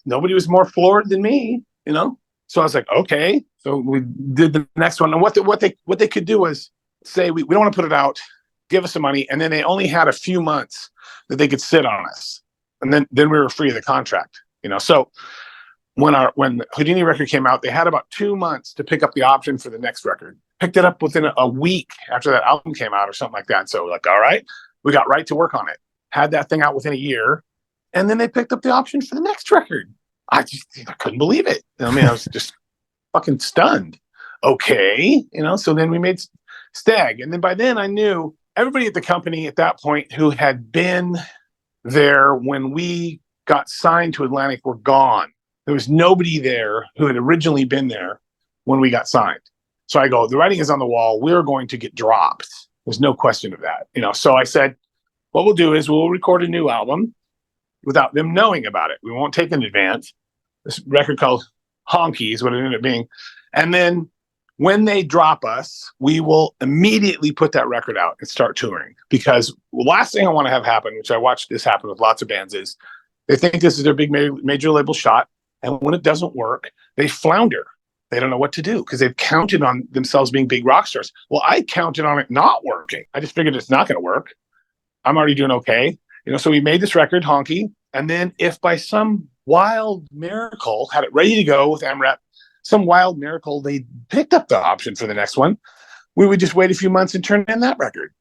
Nobody was more floored than me, So I was like, okay. So we did the next one. And what they could do was say, we don't want to put it out, give us some money. And then they only had a few months that they could sit on us. And then we were free of the contract, So when the Houdini record came out, they had about 2 months to pick up the option for the next record. Picked it up within a week after that album came out or something like that. And so we're like, all right, we got right to work on it. Had that thing out within a year. And then they picked up the option for the next record. I couldn't believe it. I was just fucking stunned. Okay. So then we made Stag. And then by then I knew everybody at the company at that point who had been there when we got signed to Atlantic were gone. There was nobody there who had originally been there when we got signed. So I go, the writing is on the wall. We're going to get dropped. There's no question of that. So I said, what we'll do is we'll record a new album without them knowing about it. We won't take an advance. This record called Honky is what it ended up being. And then when they drop us, we will immediately put that record out and start touring. Because the last thing I want to have happen, which I watched this happen with lots of bands, is they think this is their big major label shot. And when it doesn't work, they flounder. They don't know what to do because they've counted on themselves being big rock stars. Well, I counted on it not working. I just figured it's not going to work. I'm already doing okay. So we made this record, Honky. And then if by some wild miracle, had it ready to go with MREP, some wild miracle, they picked up the option for the next one, we would just wait a few months and turn in that record.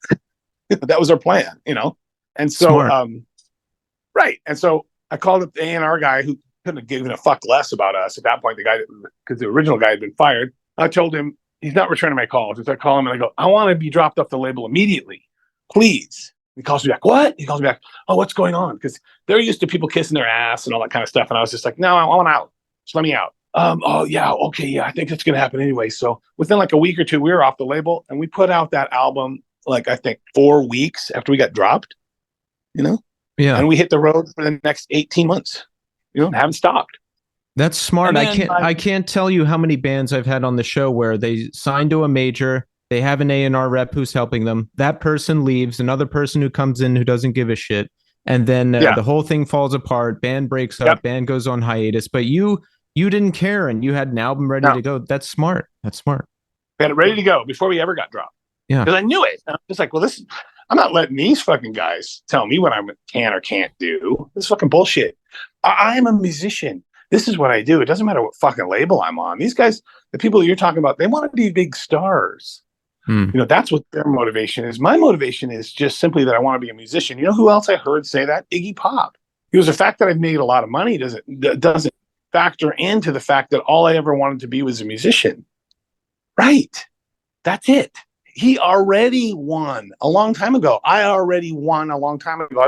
That was our plan, And so, right. And so I called up the A&R guy who couldn't have given a fuck less about us at that point, the guy, because the original guy had been fired. I told him, he's not returning my calls. So I call him and I go, I want to be dropped off the label immediately, please. He calls me back. What? He calls me back. Oh, what's going on? Because they're used to people kissing their ass and all that kind of stuff. And I was just like, no, I want out. Just let me out. Oh, yeah. Okay. Yeah. I think it's going to happen anyway. So within a week or two, we were off the label and we put out that album, I think 4 weeks after we got dropped, Yeah. And we hit the road for the next 18 months, haven't stopped. That's smart. I can't tell you how many bands I've had on the show where they sign to a major, they have an A&R rep who's helping them. That person leaves, another person who comes in who doesn't give a shit. And then the whole thing falls apart. Band breaks up, band goes on hiatus. But you didn't care and you had an album ready to go. That's smart. We had it ready to go before we ever got dropped. Yeah. Because I knew it. I'm just like, well, I'm not letting these fucking guys tell me what I can or can't do. This is fucking bullshit. I am a musician. This is what I do. It doesn't matter what fucking label I'm on. These guys, the people you're talking about, they want to be big stars. That's what their motivation is. My motivation is just simply that I want to be a musician. You know who else I heard say that? Iggy Pop. It was the fact that I've made a lot of money doesn't factor into the fact that all I ever wanted to be was a musician. Right. That's it. He already won a long time ago. I already won a long time ago.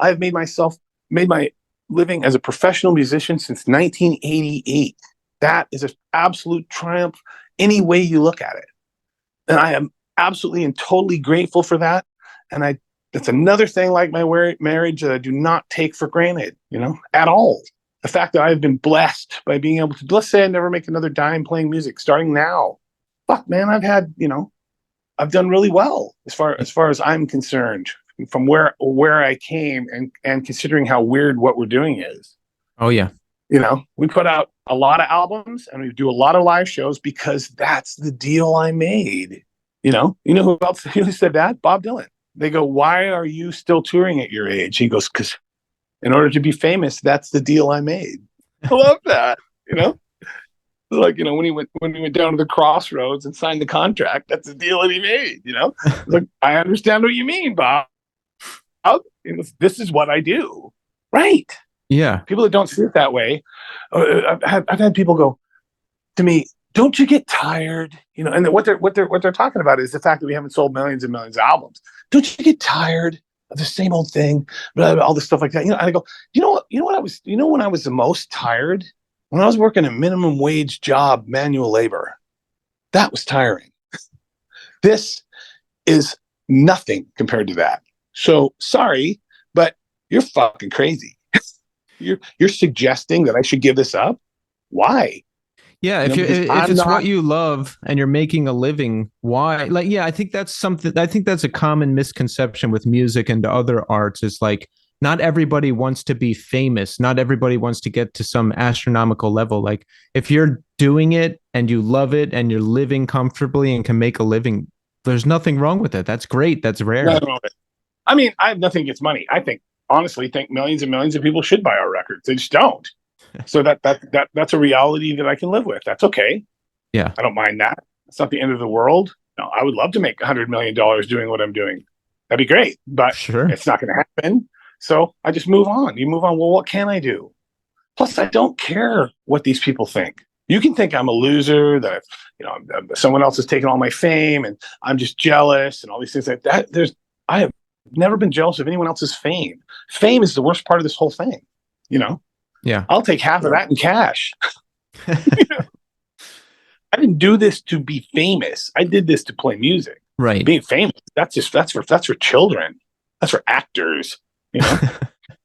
I've made my living as a professional musician since 1988. That is an absolute triumph any way you look at it. And I am absolutely and totally grateful for that. And that's another thing like my marriage that I do not take for granted, at all. The fact that I've been blessed by being able to, let's say I never make another dime playing music starting now. Fuck, man, I've done really well as far as I'm concerned from where I came and considering how weird what we're doing is. Oh yeah. We put out a lot of albums and we do a lot of live shows because that's the deal I made. You know who else who said that? Bob Dylan. They go, why are you still touring at your age? He goes, because in order to be famous, that's the deal I made. I love that. Like, when he went down to the crossroads and signed the contract, that's the deal that he made. Like, I understand what you mean, Bob. This is what I do. Right. Yeah. People that don't see it that way. I've had people go to me, don't you get tired? And what they're talking about is the fact that we haven't sold millions and millions of albums. Don't you get tired of the same old thing? All this stuff like that. And I go, when I was the most tired? When I was working a minimum wage job, manual labor. That was tiring. This is nothing compared to that. So sorry, but you're fucking crazy. You're suggesting that I should give this up? Why? Yeah, if it's what you love and you're making a living, why? Like, yeah, I think that's something. I think that's a common misconception with music and other arts. Is like, not everybody wants to be famous. Not everybody wants to get to some astronomical level. Like, if you're doing it and you love it and you're living comfortably and can make a living, there's nothing wrong with it. That's great. That's rare. I mean, I have nothing against money. I honestly think millions and millions of people should buy our records. They just don't. So that's a reality that I can live with. That's okay. Yeah. I don't mind that. It's not the end of the world. No, I would love to make $100 million doing what I'm doing. That'd be great, but sure, it's not going to happen. So I just move on. You move on. Well, what can I do? Plus, I don't care what these people think. You can think I'm a loser, that someone else has taken all my fame and I'm just jealous and all these things like that. I have never been jealous of anyone else's fame. Fame is the worst part of this whole thing. Yeah. I'll take half of that in cash. I didn't do this to be famous. I did this to play music. Right. Being famous, that's for children. That's for actors. I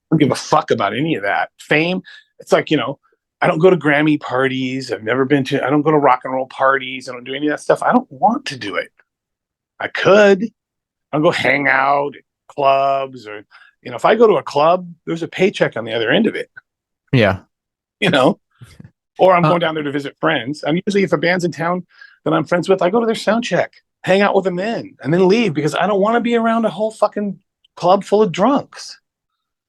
don't give a fuck about any of that. Fame, it's like, I don't go to Grammy parties. I don't go to rock and roll parties. I don't do any of that stuff. I don't want to do it. I could. I'll go hang out at clubs or, if I go to a club, there's a paycheck on the other end of it. Yeah. Or I'm going down there to visit friends. And usually if a band's in town that I'm friends with, I go to their sound check, hang out with them and then leave because I don't want to be around a whole fucking club full of drunks.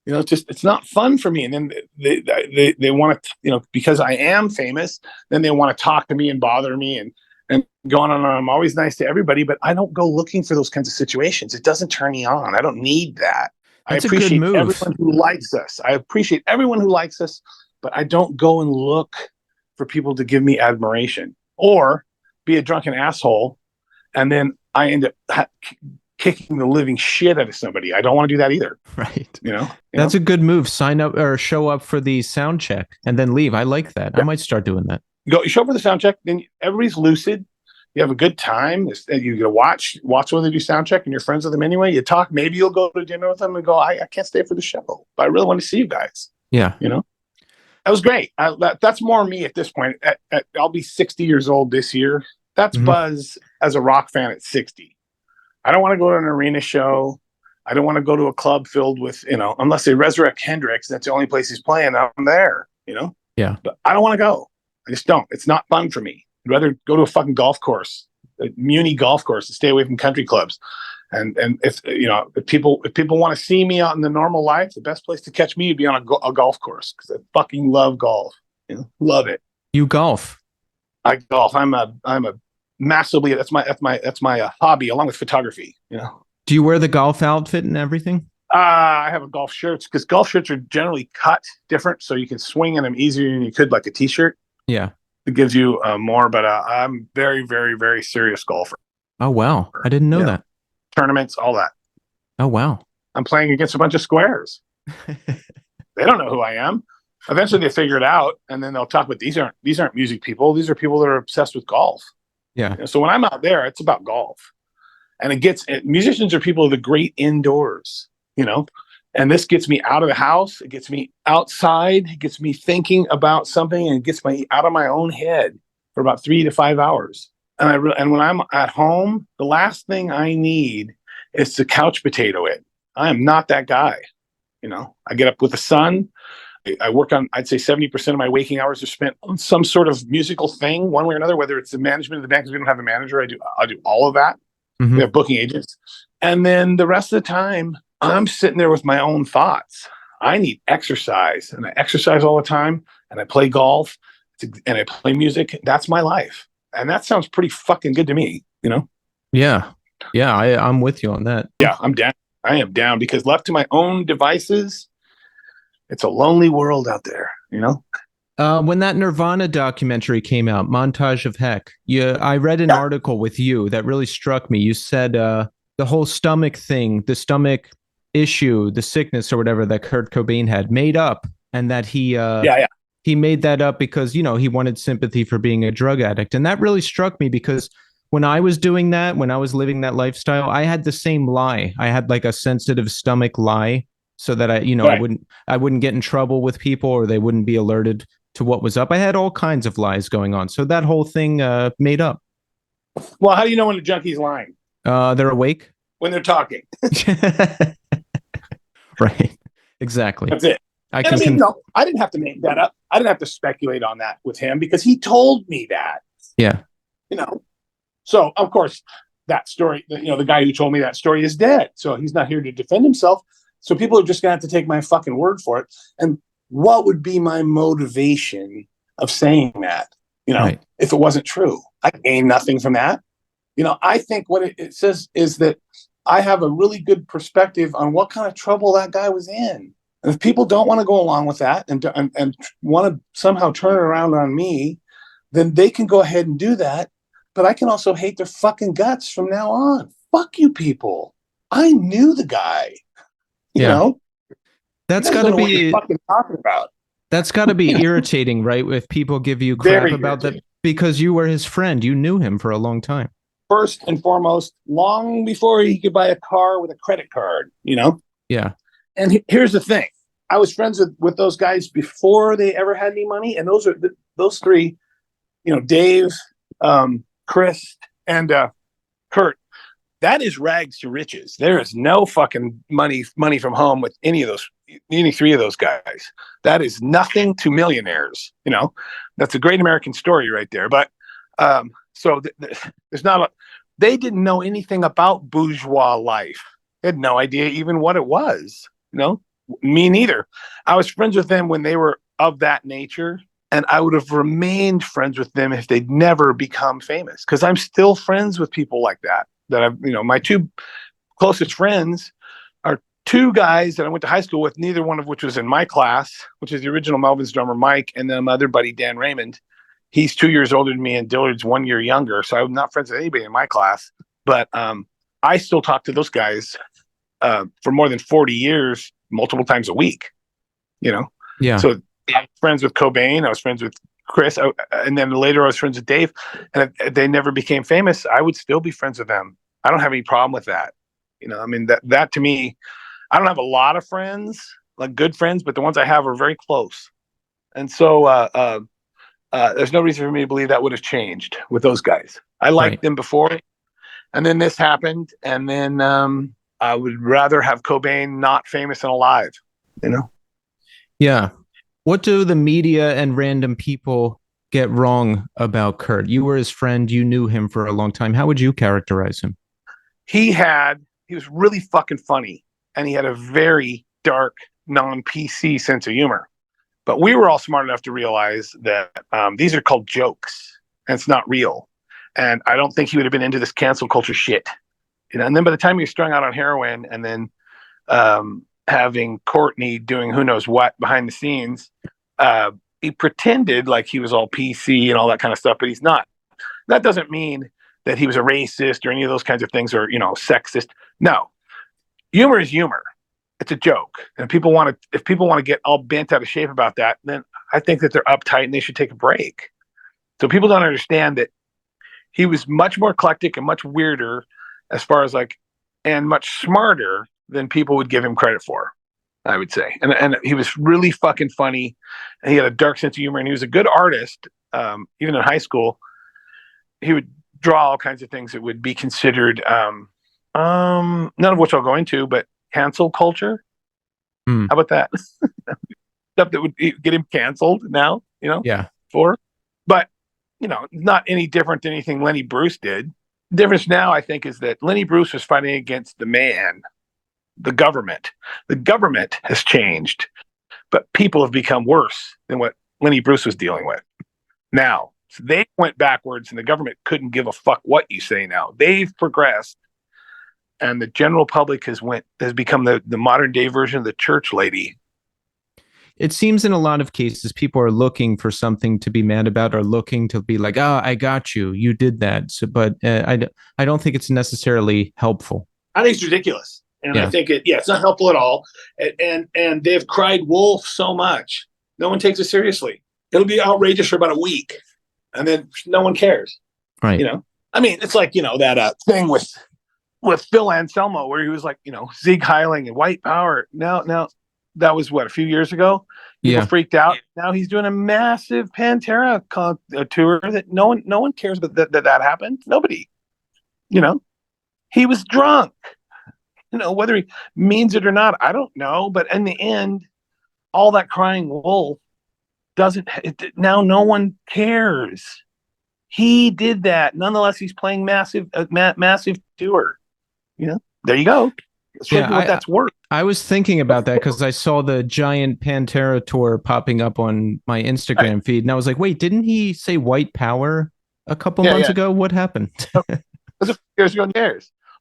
It's not fun for me. And then they want to, because I am famous, then they want to talk to me and bother me and go on and on. I'm always nice to everybody, but I don't go looking for those kinds of situations. It doesn't turn me on. I don't need that. That's I appreciate a good move. Everyone who likes us. I appreciate everyone who likes us, but I don't go and look for people to give me admiration or be a drunken asshole. And then I end up kicking the living shit out of somebody. I don't want to do that either. Right. That's a good move. Sign up or show up for the sound check and then leave. I like that. Yeah. I might start doing that. You show up for the sound check, then everybody's lucid. You have a good time. You get to watch when they do sound check and you're friends with them anyway. You talk, maybe you'll go to dinner with them and go, I can't stay for the show, but I really want to see you guys. Yeah. That was great. That's more me at this point. I'll be 60 years old this year. That's Buzz as a rock fan at 60. I don't want to go to an arena show. I don't want to go to a club filled with, unless they resurrect Hendrix, that's the only place he's playing. I'm there, Yeah. But I don't want to go. I just don't. It's not fun for me. I'd rather go to a fucking golf course, a muni golf course, and stay away from country clubs. And if people want to see me out in the normal life, the best place to catch me would be on a golf course because I fucking love golf. Love it. You golf? I golf. I'm a massively. That's my hobby along with photography. Do you wear the golf outfit and everything? I have a golf shirts because golf shirts are generally cut different, so you can swing in them easier than you could like a t-shirt. Yeah. It gives you more, but I'm very, very, very serious golfer. Oh, wow. I didn't know that. Tournaments, all that. Oh, wow. I'm playing against a bunch of squares. They don't know who I am. Eventually they figure it out and then they'll talk, but these aren't music people. These are people that are obsessed with golf. Yeah. So when I'm out there, it's about golf. And musicians are people of the great indoors, and this gets me out of the house. It gets me outside. It gets me thinking about something and it gets me out of my own head for about 3 to 5 hours. And when I'm at home, the last thing I need is to couch potato it. I am not that guy. I get up with the sun. I work on, I'd say 70% of my waking hours are spent on some sort of musical thing, one way or another, whether it's the management of the band, because we don't have a manager. I'll do all of that. We have booking agents. And then the rest of the time, I'm sitting there with my own thoughts. I need exercise, and I exercise all the time, and I play golf, and I play music. That's my life. And that sounds pretty fucking good to me, you know? Yeah. Yeah, I'm with you on that. Yeah, I'm down. I am down because left to my own devices, it's a lonely world out there, you know? When that Nirvana documentary came out, Montage of Heck, I read an article with you that really struck me. You said the whole stomach thing, the stomach issue, the sickness or whatever that Kurt Cobain had made up, and that he made that up because, you know, he wanted sympathy for being a drug addict. And that really struck me because when I was doing that, when I was living that lifestyle, I had the same lie. I had like a sensitive stomach lie so that I wouldn't get in trouble with people, or they wouldn't be alerted to what was up. I had all kinds of lies going on. So that whole thing made up. Well, how do you know when a junkie's lying? They're awake. When they're talking. Right. Exactly. That's it. I didn't have to make that up. I didn't have to speculate on that with him because he told me that. Yeah. You know, so of course that story, you know, the guy who told me that story is dead. So he's not here to defend himself. So people are just going to have to take my fucking word for it. And what would be my motivation of saying that, you know, if it wasn't true? I gain nothing from that. You know, I think what it says is that I have a really good perspective on what kind of trouble that guy was in. And if people don't want to go along with that and want to somehow turn it around on me, then they can go ahead and do that. But I can also hate their fucking guts from now on. Fuck you people. I knew the guy. You know? That's got to be fucking talking about. That's got to be irritating, right? If people give you crap about that because you were his friend, you knew him for a long time. First and foremost, long before he could buy a car with a credit card, you know? Yeah. And here's the thing. I was friends with those guys before they ever had any money. And those three, you know, Dave, Chris, and Kurt, that is rags to riches. There is no fucking money from home with any three of those guys. That is nothing to millionaires. You know, that's a great American story right there. But there's not they didn't know anything about bourgeois life. They had no idea even what it was. You know, me neither. I was friends with them when they were of that nature. And I would have remained friends with them if they'd never become famous. Because I'm still friends with people like that. My two closest friends are two guys that I went to high school with, neither one of which was in my class, which is the original Melvins drummer, Mike, and then my other buddy, Dan Raymond. He's 2 years older than me, and Dillard's 1 year younger. So I'm not friends with anybody in my class. But I still talk to those guys for more than 40 years, multiple times a week, you know? Yeah. So I was friends with Cobain. I was friends with Chris. And then later I was friends with Dave. And if they never became famous, I would still be friends with them. I don't have any problem with that. You know, I mean, that to me, I don't have a lot of friends, like good friends, but the ones I have are very close. And so there's no reason for me to believe that would have changed with those guys. I liked them before. And then this happened. And then I would rather have Cobain not famous and alive, you know? Yeah. What do the media and random people get wrong about Kurt? You were his friend. You knew him for a long time. How would you characterize him? He was really fucking funny, and he had a very dark, non-PC sense of humor. But we were all smart enough to realize that these are called jokes, and it's not real. And I don't think he would have been into this cancel culture shit. You know. And then by the time he was strung out on heroin, and then having Courtney doing who knows what behind the scenes, he pretended like he was all PC and all that kind of stuff, but he's not. That doesn't mean that he was a racist or any of those kinds of things, or, you know, sexist. No, humor is humor. It's a joke. And if people want to get all bent out of shape about that, then I think that they're uptight and they should take a break. So people don't understand that he was much more eclectic and much weirder as far as and much smarter than people would give him credit for, I would say. And he was really fucking funny, and he had a dark sense of humor, and he was a good artist. Even in high school, he would draw all kinds of things that would be considered, none of which I'll go into, but cancel culture. How about that? Stuff that would get him canceled now, you know? Yeah. But, you know, not any different than anything Lenny Bruce did. difference now, I think, is that Lenny Bruce was fighting against the man, the government. The government has changed, but people have become worse than what Lenny Bruce was dealing with. Now, so they went backwards, and the government couldn't give a fuck what you say now. They've progressed, and the general public has become the modern day version of the church lady. It seems in a lot of cases, people are looking for something to be mad about, or looking to be like, "Oh, I got you. You did that." So, but I don't think it's necessarily helpful. I think it's ridiculous, and I think it's not helpful at all. And they've cried wolf so much, no one takes it seriously. It'll be outrageous for about a week, and then no one cares. Right? You know, I mean, it's like that thing with Phil Anselmo, where he was like, Sieg Heiling and white power. Now. That was a few years ago. People freaked out. Now he's doing a massive Pantera tour that no one cares about that happened. Nobody. He was drunk. Whether he means it or not, I don't know. But in the end, all that crying wolf now no one cares. He did that. Nonetheless, he's playing massive tour. There you go. What that's worth. I was thinking about that because I saw the giant Pantera tour popping up on my Instagram feed, and I was like, "Wait, didn't he say white power a couple months ago? What happened?" That's years ago.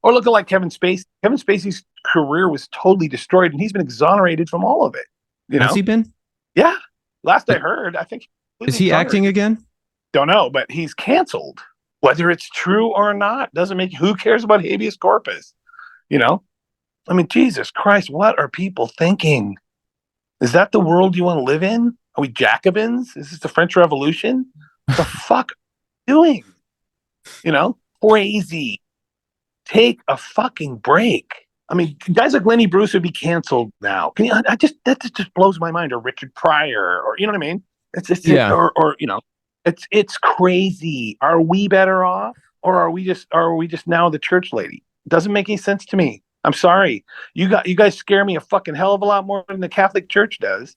Or looking like Kevin Spacey. Kevin Spacey's career was totally destroyed, and he's been exonerated from all of it. Has he been? Yeah. Last I heard, I think. Is he acting again? Don't know, but he's canceled. Whether it's true or not doesn't make. Who cares about habeas corpus? I mean, Jesus Christ, what are people thinking? Is that the world you want to live in? Are we Jacobins? Is this the French Revolution? What the fuck are you doing? Crazy. Take a fucking break. I mean, guys like Lenny Bruce would be canceled now. That just blows my mind. Or Richard Pryor, or you know what I mean? It's crazy. Are we better off, or are we just now the church lady? It doesn't make any sense to me. I'm sorry. You guys scare me a fucking hell of a lot more than the Catholic Church does.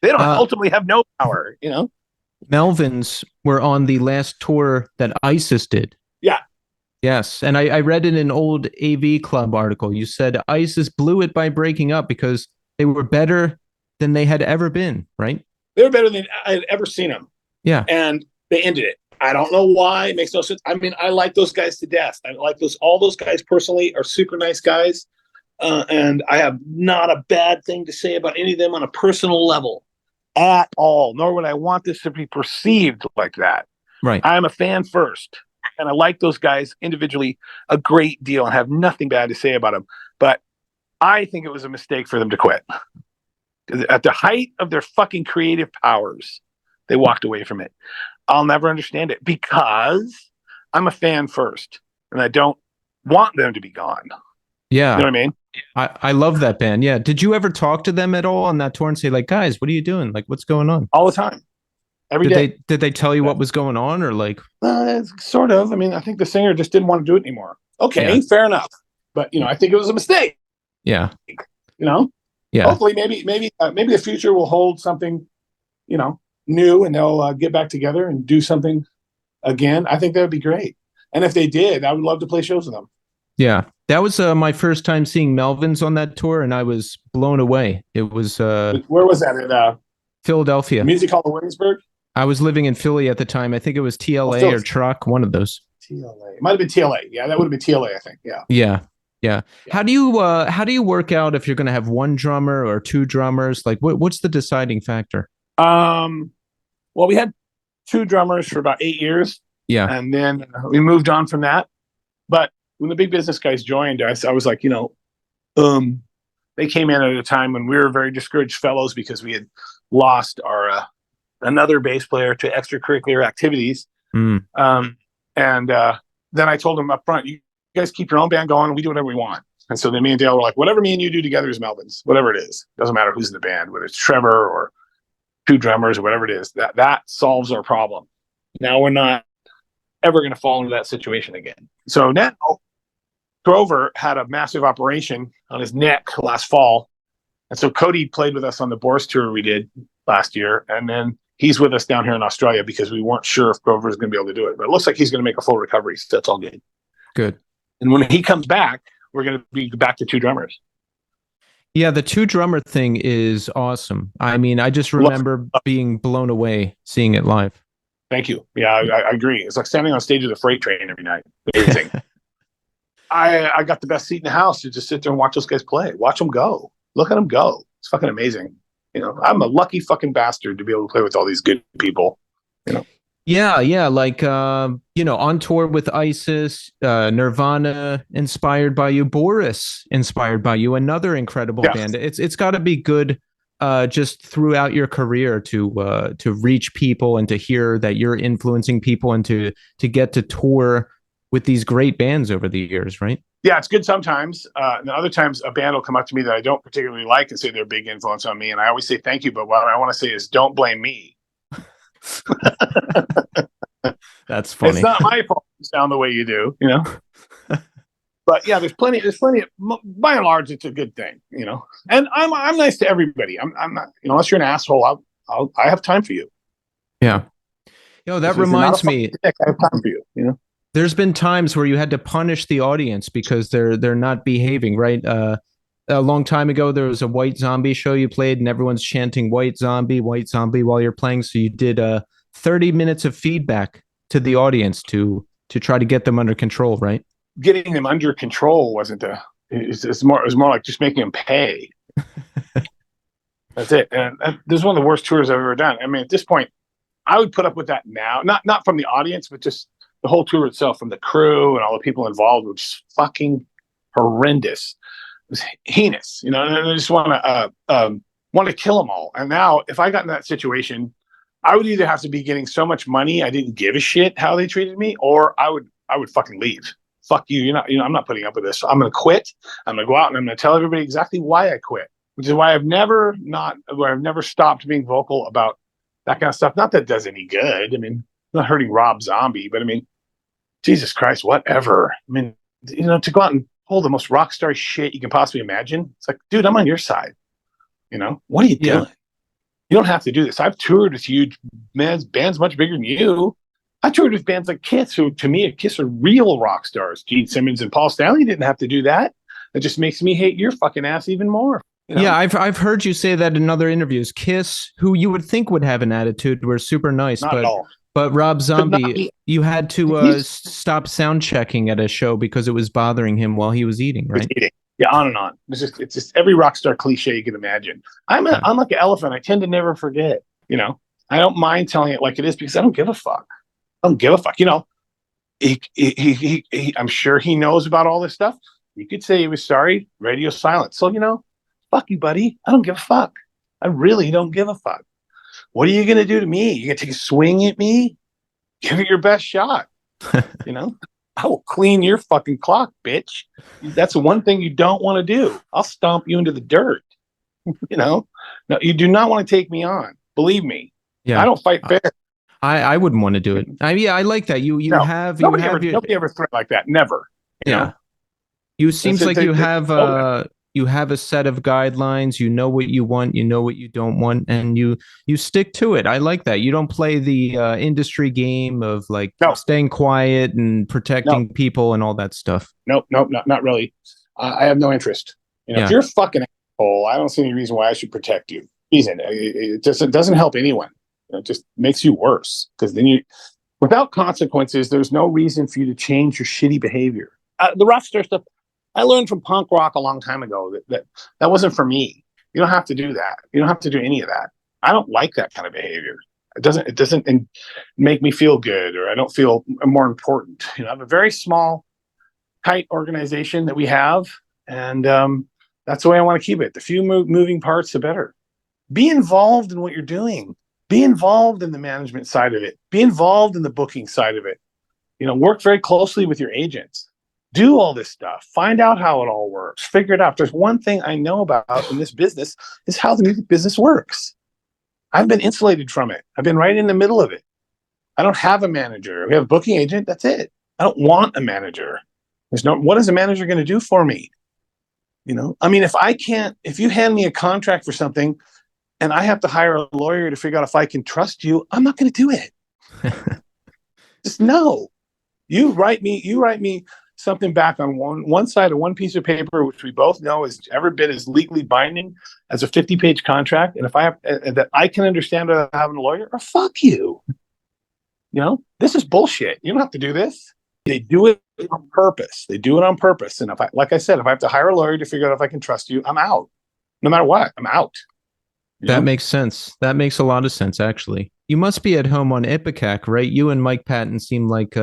They don't ultimately have no power, Melvins were on the last tour that ISIS did. Yeah. Yes. And I read in an old AV Club article, you said ISIS blew it by breaking up because they were better than they had ever been, right? They were better than I had ever seen them. Yeah. And they ended it. I don't know why. It makes no sense. I mean, I like those guys to death. I like all those guys personally are super nice guys. And I have not a bad thing to say about any of them on a personal level at all, nor would I want this to be perceived like that. Right. I'm a fan first, and I like those guys individually a great deal and have nothing bad to say about them. But I think it was a mistake for them to quit. At the height of their fucking creative powers, they walked away from it. I'll never understand it because I'm a fan first, and I don't want them to be gone. Yeah. You know what I mean? I love that band. Yeah. Did you ever talk to them at all on that tour and say, like, guys, what are you doing? Like, what's going on? All the time. Every day. Did they tell you what was going on, or like? Sort of. I mean, I think the singer just didn't want to do it anymore. Okay, fair enough. But, I think it was a mistake. Yeah. Yeah. Hopefully, maybe the future will hold something, new, and they'll get back together and do something again. I think that would be great. And if they did, I would love to play shows with them. Yeah, that was my first time seeing Melvins on that tour, and I was blown away. It was where was that? In Philadelphia. Music Hall of Williamsburg. I was living in Philly at the time. I think it was TLA or Truck, one of those. TLA. It might have been TLA. Yeah, that would have been TLA, I think. Yeah. Yeah. How do you work out if you're going to have one drummer or two drummers? Like, what's the deciding factor? Well, we had two drummers for about 8 years. Yeah. And then we moved on from that. But when the big business guys joined us, I was like, they came in at a time when we were very discouraged fellows because we had lost our another bass player to extracurricular activities. And then I told them up front, you guys keep your own band going, and we do whatever we want. And so then me and Dale were like, whatever me and you do together is Melvins, whatever it is. Doesn't matter who's in the band, whether it's Trevor or two drummers or whatever it is. That solves our problem. Now we're not ever going to fall into that situation again. So now Grover had a massive operation on his neck last fall. And so Cody played with us on the Boris tour we did last year. And then he's with us down here in Australia because we weren't sure if Grover is going to be able to do it. But it looks like he's going to make a full recovery, so that's all good. Good. And when he comes back, we're going to be back to 2 drummers. Yeah, the 2 drummer thing is awesome. I mean, I just remember being blown away seeing it live. Thank you. Yeah, I agree. It's like standing on stage of the freight train every night. Amazing. I got the best seat in the house to just sit there and watch those guys play. Watch them go. Look at them go. It's fucking amazing. You know, I'm a lucky fucking bastard to be able to play with all these good people. You know. Yeah, like you know, on tour with ISIS, Nirvana inspired by you, Boris inspired by you, another incredible band. It's got to be good just throughout your career to reach people and to hear that you're influencing people and to get to tour with these great bands over the years, right? Yeah, it's good sometimes. And other times a band will come up to me that I don't particularly like and say they're a big influence on me. And I always say thank you, but what I want to say is don't blame me. That's funny. It's not my fault you sound the way you do, you know. But yeah, there's plenty of, by and large, it's a good thing, you know. And I'm nice to everybody. I'm not, you know, unless you're an asshole, I have time for you. Yeah. You know, that reminds me. I have time for you, you know. There's been times where you had to punish the audience because they're not behaving right. A long time ago, there was a White Zombie show you played, and everyone's chanting White Zombie" while you're playing. So you did 30 minutes of feedback to the audience to try to get them under control, right? Getting them under control wasn't it was more like just making them pay. That's it. And this is one of the worst tours I've ever done. I mean, at this point, I would put up with that now, not from the audience, but just the whole tour itself, from the crew and all the people involved, was just fucking horrendous. It was heinous, you know. And I just want to kill them all. And now, if I got in that situation, I would either have to be getting so much money I didn't give a shit how they treated me, or I would fucking leave. Fuck you. I'm not putting up with this. I'm going to quit. I'm going to go out and I'm going to tell everybody exactly why I quit, which is why I've never stopped being vocal about that kind of stuff. Not that it does any good. I mean, not hurting Rob Zombie, but I mean, Jesus Christ, whatever. I mean, you know, to go out and pull the most rock star shit you can possibly imagine. It's like, dude, I'm on your side. You know, what are you doing? You don't have to do this. I've toured with huge bands much bigger than you. I toured with bands like Kiss, who to me, Kiss are real rock stars. Gene Simmons and Paul Stanley didn't have to do that. It just makes me hate your fucking ass even more. You know? Yeah, I've heard you say that in other interviews. Kiss, who you would think would have an attitude, were super nice, Not at all. But Rob Zombie, you had to stop sound checking at a show because it was bothering him while he was eating, right? Yeah, on and on. It's just every rock star cliche you can imagine. I'm like an elephant. I tend to never forget. You know, I don't mind telling it like it is because I don't give a fuck. I don't give a fuck. You know, I'm sure he knows about all this stuff. You could say he was sorry. Radio silence. So, you know, fuck you, buddy. I don't give a fuck. I really don't give a fuck. What are you going to do to me? You going to take a swing at me? Give it your best shot. You know, I will clean your fucking clock, bitch. That's the one thing you don't want to do. I'll stomp you into the dirt. You know, no, you do not want to take me on. Believe me. Yeah, I don't fight fair. I wouldn't want to do it. I like that. Nobody ever threat like that. Never. You know? You seems like you have a set of guidelines. You know what you want. You know what you don't want, and you stick to it. I like that. You don't play the industry game of like staying quiet and protecting people and all that stuff. Nope, not really. I have no interest. You know, if you're a fucking asshole, I don't see any reason why I should protect you. It doesn't help anyone. It just makes you worse because then without consequences, there's no reason for you to change your shitty behavior. The rock star stuff, I learned from punk rock a long time ago that wasn't for me. You don't have to do that. You don't have to do any of that. I don't like that kind of behavior. It doesn't make me feel good, or I don't feel more important. You know, I have a very small, tight organization that we have, and that's the way I want to keep it. The few moving parts, the better. Be involved in what you're doing. Be involved in the management side of it. Be involved in the booking side of it. You know, work very closely with your agents. Do all this stuff. Find out how it all works. Figure it out. There's one thing I know about in this business is how the music business works. I've been insulated from it. I've been right in the middle of it. I don't have a manager. We have a booking agent. That's it. I don't want a manager. What is a manager going to do for me? You know, I mean, if you hand me a contract for something and I have to hire a lawyer to figure out if I can trust you, I'm not going to do it. Just no. You write me something back on one side of one piece of paper, which we both know is every bit as legally binding as a 50-page contract. And if I have that I can understand without having a lawyer, or fuck you. You know, this is bullshit. You don't have to do this. They do it on purpose. And if I, like I said, if I have to hire a lawyer to figure out if I can trust you, I'm out. No matter what, I'm out. That makes sense. That makes a lot of sense, actually. You must be at home on Ipecac, right? You and Mike Patton seem like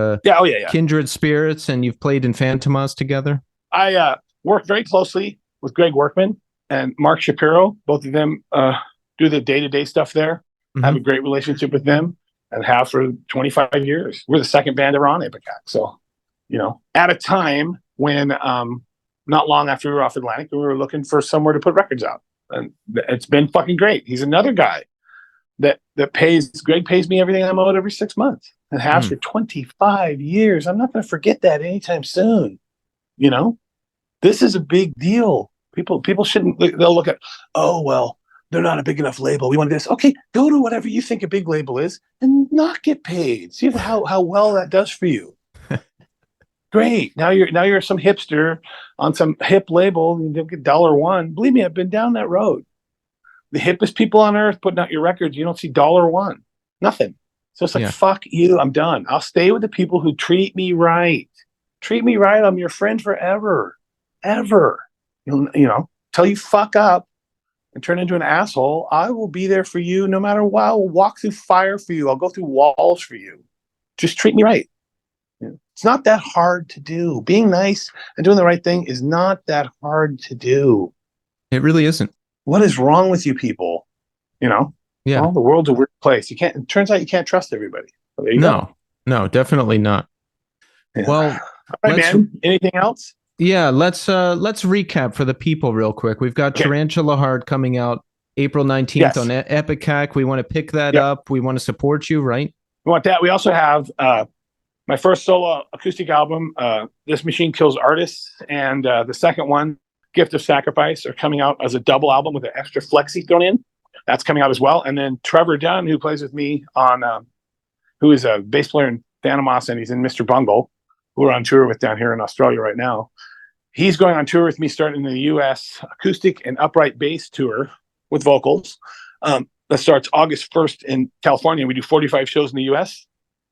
kindred spirits, and you've played in Phantomas together. I work very closely with Greg Workman and Mark Shapiro. Both of them do the day-to-day stuff there. Mm-hmm. I have a great relationship with them and have for 25 years. We're the second band ever on Ipecac. So, you know, at a time when not long after we were off Atlantic, we were looking for somewhere to put records out. And it's been fucking great. He's another guy that Greg pays me everything I'm owed every 6 months and has for 25 years. I'm not going to forget that anytime soon. You know, this is a big deal. People shouldn't, they'll look at, oh, well, they're not a big enough label. We want this. Okay, go to whatever you think a big label is and not get paid. See how well that does for you. Great. Now you're some hipster on some hip label. You don't get $1. Believe me, I've been down that road. The hippest people on earth putting out your records, you don't see $1. Nothing. So it's like, fuck you. I'm done. I'll stay with the people who treat me right. Treat me right. I'm your friend forever. Ever. You know, till you fuck up and turn into an asshole, I will be there for you no matter what. I will walk through fire for you. I'll go through walls for you. Just treat me right. It's not that hard to do. Being nice and doing the right thing is not that hard to do. It really isn't. What is wrong with you people? You know? Yeah. Well, the world's a weird place. It turns out you can't trust everybody. So there you go. No, definitely not. Yeah. Well, all right, man. Anything else? Yeah, let's recap for the people real quick. We've got Tarantula Heart coming out April 19th on Epicac. We want to pick that up. We want to support you, right? We want that. We also have my first solo acoustic album, This Machine Kills Artists, and the second one, Gift of Sacrifice, are coming out as a double album with an extra flexi thrown in. That's coming out as well. And then Trevor Dunn, who plays with me on, who is a bass player in Phantomas, and he's in Mr. Bungle, who we're on tour with down here in Australia right now. He's going on tour with me, starting the U.S. acoustic and upright bass tour with vocals. That starts August 1st in California. We do 45 shows in the U.S.,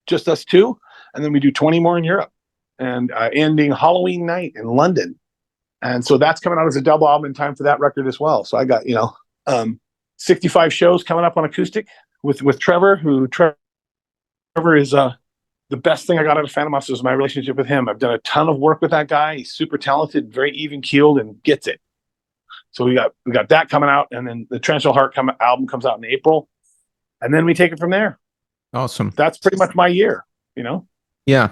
just us two. And then we do 20 more in Europe, and ending Halloween night in London. And so that's coming out as a double album in time for that record as well. So I got, 65 shows coming up on acoustic with Trevor, Trevor is the best thing I got out of Phantomas was my relationship with him. I've done a ton of work with that guy. He's super talented, very even keeled, and gets it. So we got that coming out, and then the Tarantula Heart album comes out in April, and then we take it from there. Awesome. That's pretty much my year, you know? Yeah.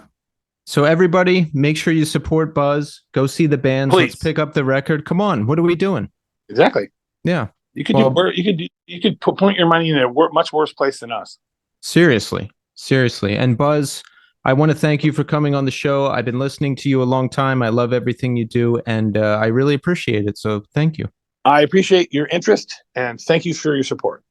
So everybody, make sure you support Buzz. Go see the bands. Please. Let's pick up the record. Come on. What are we doing? Exactly. Yeah. You could you could point your money in a much worse place than us. Seriously. And Buzz, I want to thank you for coming on the show. I've been listening to you a long time. I love everything you do, and I really appreciate it. So thank you. I appreciate your interest, and thank you for your support.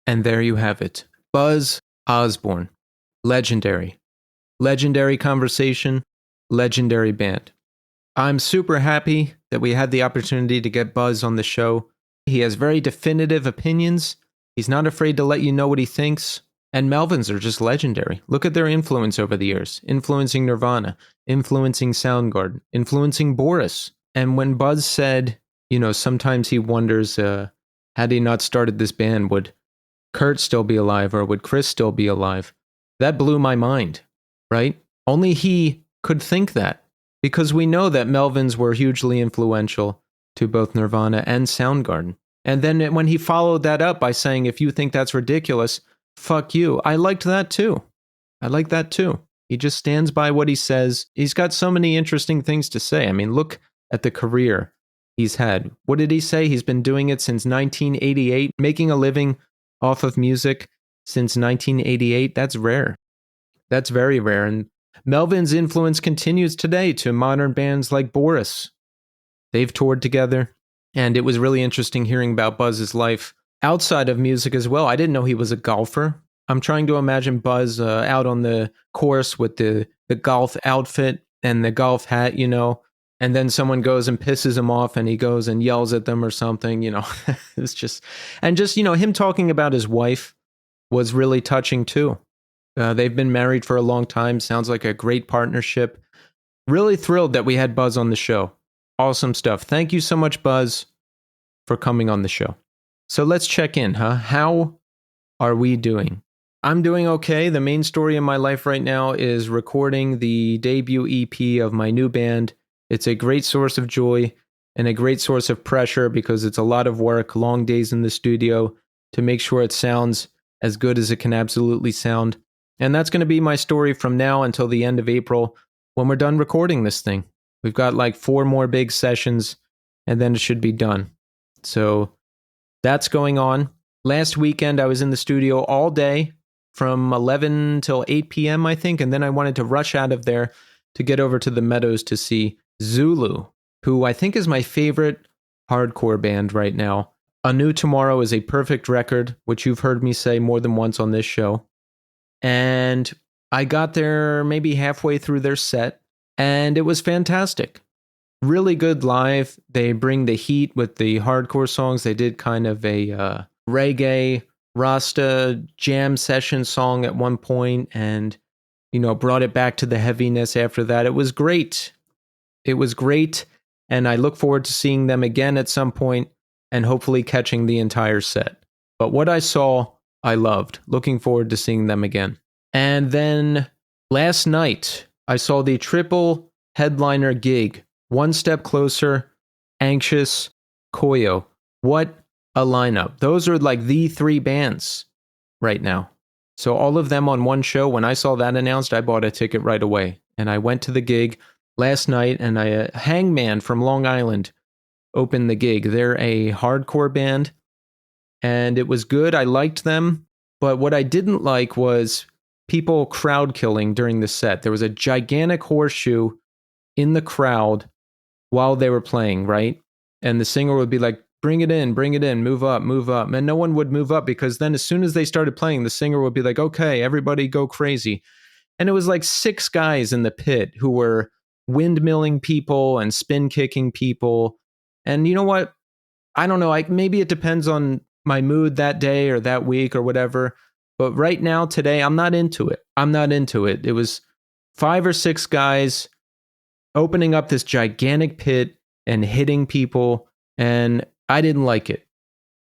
And there you have it. Buzz Osbourne. Legendary. Legendary conversation. Legendary band. I'm super happy that we had the opportunity to get Buzz on the show. He has very definitive opinions. He's not afraid to let you know what he thinks. And Melvins are just legendary. Look at their influence over the years. Influencing Nirvana. Influencing Soundgarden. Influencing Boris. And when Buzz said, sometimes he wonders, had he not started this band, would Kurt still be alive, or would Chris still be alive? That blew my mind, right? Only he could think that, because we know that Melvins were hugely influential to both Nirvana and Soundgarden. And then when he followed that up by saying, if you think that's ridiculous, fuck you. I liked that too. He just stands by what he says. He's got so many interesting things to say. I mean, look at the career he's had. What did he say? He's been doing it since 1988, making a living off of music since 1988. That's rare. That's very rare. And Melvins' influence continues today to modern bands like Boris. They've toured together, and it was really interesting hearing about Buzz's life outside of music as well. I didn't know he was a golfer. I'm trying to imagine Buzz out on the course with the golf outfit and the golf hat, and then someone goes and pisses him off and he goes and yells at them or something, It's just him talking about his wife was really touching too. They've been married for a long time. Sounds like a great partnership. Really thrilled that we had Buzz on the show. Awesome stuff. Thank you so much, Buzz, for coming on the show. So let's check in, huh? How are we doing? I'm doing okay. The main story in my life right now is recording the debut EP of my new band. It's a great source of joy and a great source of pressure because it's a lot of work, long days in the studio to make sure it sounds as good as it can absolutely sound. And that's going to be my story from now until the end of April when we're done recording this thing. We've got like 4 more big sessions and then it should be done. So that's going on. Last weekend, I was in the studio all day from 11 till 8 p.m., I think. And then I wanted to rush out of there to get over to the Meadows to see Zulu, who I think is my favorite hardcore band right now. A New Tomorrow is a perfect record, which you've heard me say more than once on this show. And I got there maybe halfway through their set, and it was fantastic. Really good live. They bring the heat with the hardcore songs. They did kind of a reggae Rasta jam session song at one point and, brought it back to the heaviness after that. It was great. It was great. And I look forward to seeing them again at some point and hopefully catching the entire set. But what I saw, I loved. Looking forward to seeing them again. And then last night, I saw the triple headliner gig. One Step Closer, Anxious, Koyo. What a lineup. Those are like the 3 bands right now. So all of them on one show. When I saw that announced, I bought a ticket right away. And I went to the gig last night, and Hangman from Long Island opened the gig. They're a hardcore band, and it was good. I liked them. But what I didn't like was people crowd killing during the set. There was a gigantic horseshoe in the crowd while they were playing, right? And the singer would be like, bring it in, move up. And no one would move up because then as soon as they started playing, the singer would be like, okay, everybody go crazy. And it was like 6 guys in the pit who were windmilling people and spin kicking people. And you know what? I don't know. Maybe it depends on my mood that day or that week or whatever. But right now, today, I'm not into it. It was 5 or 6 guys opening up this gigantic pit and hitting people. And I didn't like it.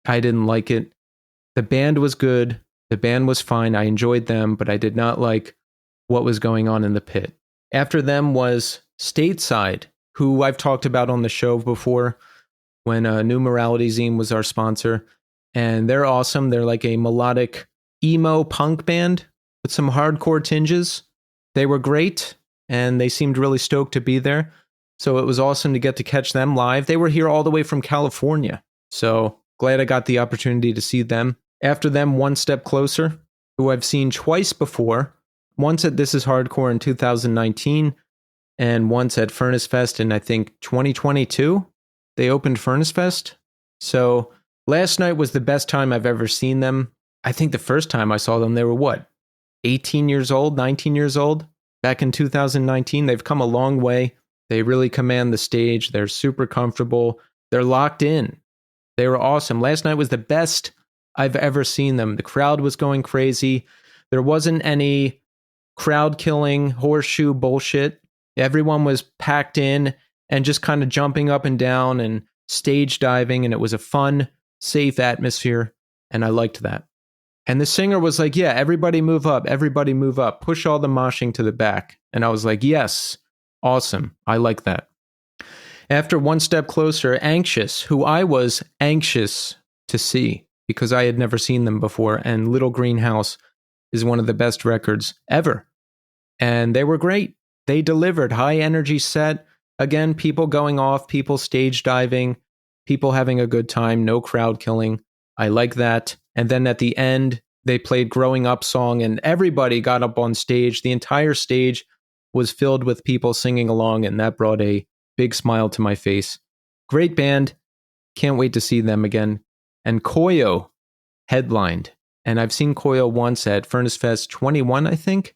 The band was good. The band was fine. I enjoyed them, but I did not like what was going on in the pit. After them was Stateside, who I've talked about on the show before when New Morality Zine was our sponsor. And they're awesome. They're like a melodic emo punk band with some hardcore tinges. They were great, and they seemed really stoked to be there. So it was awesome to get to catch them live. They were here all the way from California. So glad I got the opportunity to see them. After them, One Step Closer, who I've seen twice before. Once at This Is Hardcore in 2019, and once at Furnace Fest in, I think, 2022. They opened Furnace Fest. So last night was the best time I've ever seen them. I think the first time I saw them, they were 18 years old, 19 years old? Back in 2019. They've come a long way. They really command the stage. They're super comfortable. They're locked in. They were awesome. Last night was the best I've ever seen them. The crowd was going crazy. There wasn't any crowd killing, horseshoe bullshit. Everyone was packed in and just kind of jumping up and down and stage diving. And it was a fun, safe atmosphere. And I liked that. And the singer was like, yeah, everybody move up, push all the moshing to the back. And I was like, yes. Awesome. I like that. After One Step Closer, Anxious, who I was anxious to see because I had never seen them before. And Little Greenhouse is one of the best records ever. And they were great. They delivered high energy set. Again, people going off, people stage diving, people having a good time, no crowd killing. I like that. And then at the end, they played Growing Up song and everybody got up on stage. The entire stage was filled with people singing along, and that brought a big smile to my face. Great band. Can't wait to see them again. And Koyo headlined. And I've seen Koyo once at Furnace Fest 21, I think.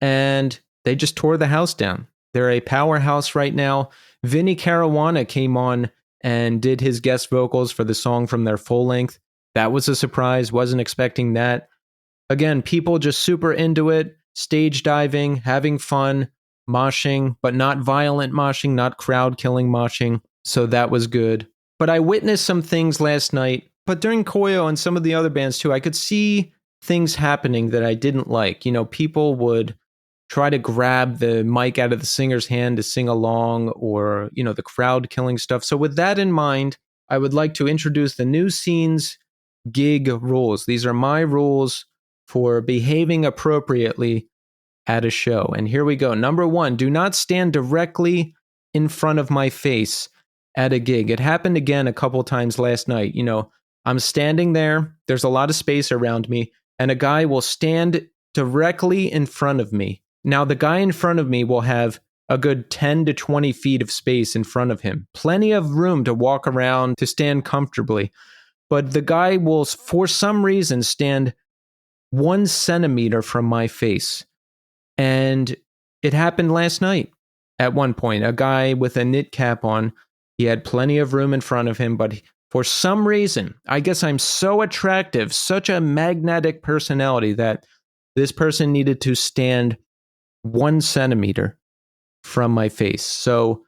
And they just tore the house down. They're a powerhouse right now. Vinny Caruana came on and did his guest vocals for the song from their full length. That was a surprise. Wasn't expecting that. Again, people just super into it. Stage diving, having fun, moshing, but not violent moshing, not crowd killing moshing. So that was good. But I witnessed some things last night. But during Koyo and some of the other bands too, I could see things happening that I didn't like. You know, people would try to grab the mic out of the singer's hand to sing along, or, you know, the crowd killing stuff. So with that in mind, I would like to introduce the New Scene's gig rules. These are my rules for behaving appropriately at a show. And here we go. Number 1, do not stand directly in front of my face at a gig. It happened again a couple times last night. You know, I'm standing there, there's a lot of space around me, and a guy will stand directly in front of me. Now, the guy in front of me will have a good 10 to 20 feet of space in front of him. Plenty of room to walk around, to stand comfortably. But the guy will, for some reason, stand 1 centimeter from my face. And it happened last night. At one point, a guy with a knit cap on, he had plenty of room in front of him, but for some reason, I guess I'm so attractive, such a magnetic personality, that this person needed to stand 1 centimeter from my face. So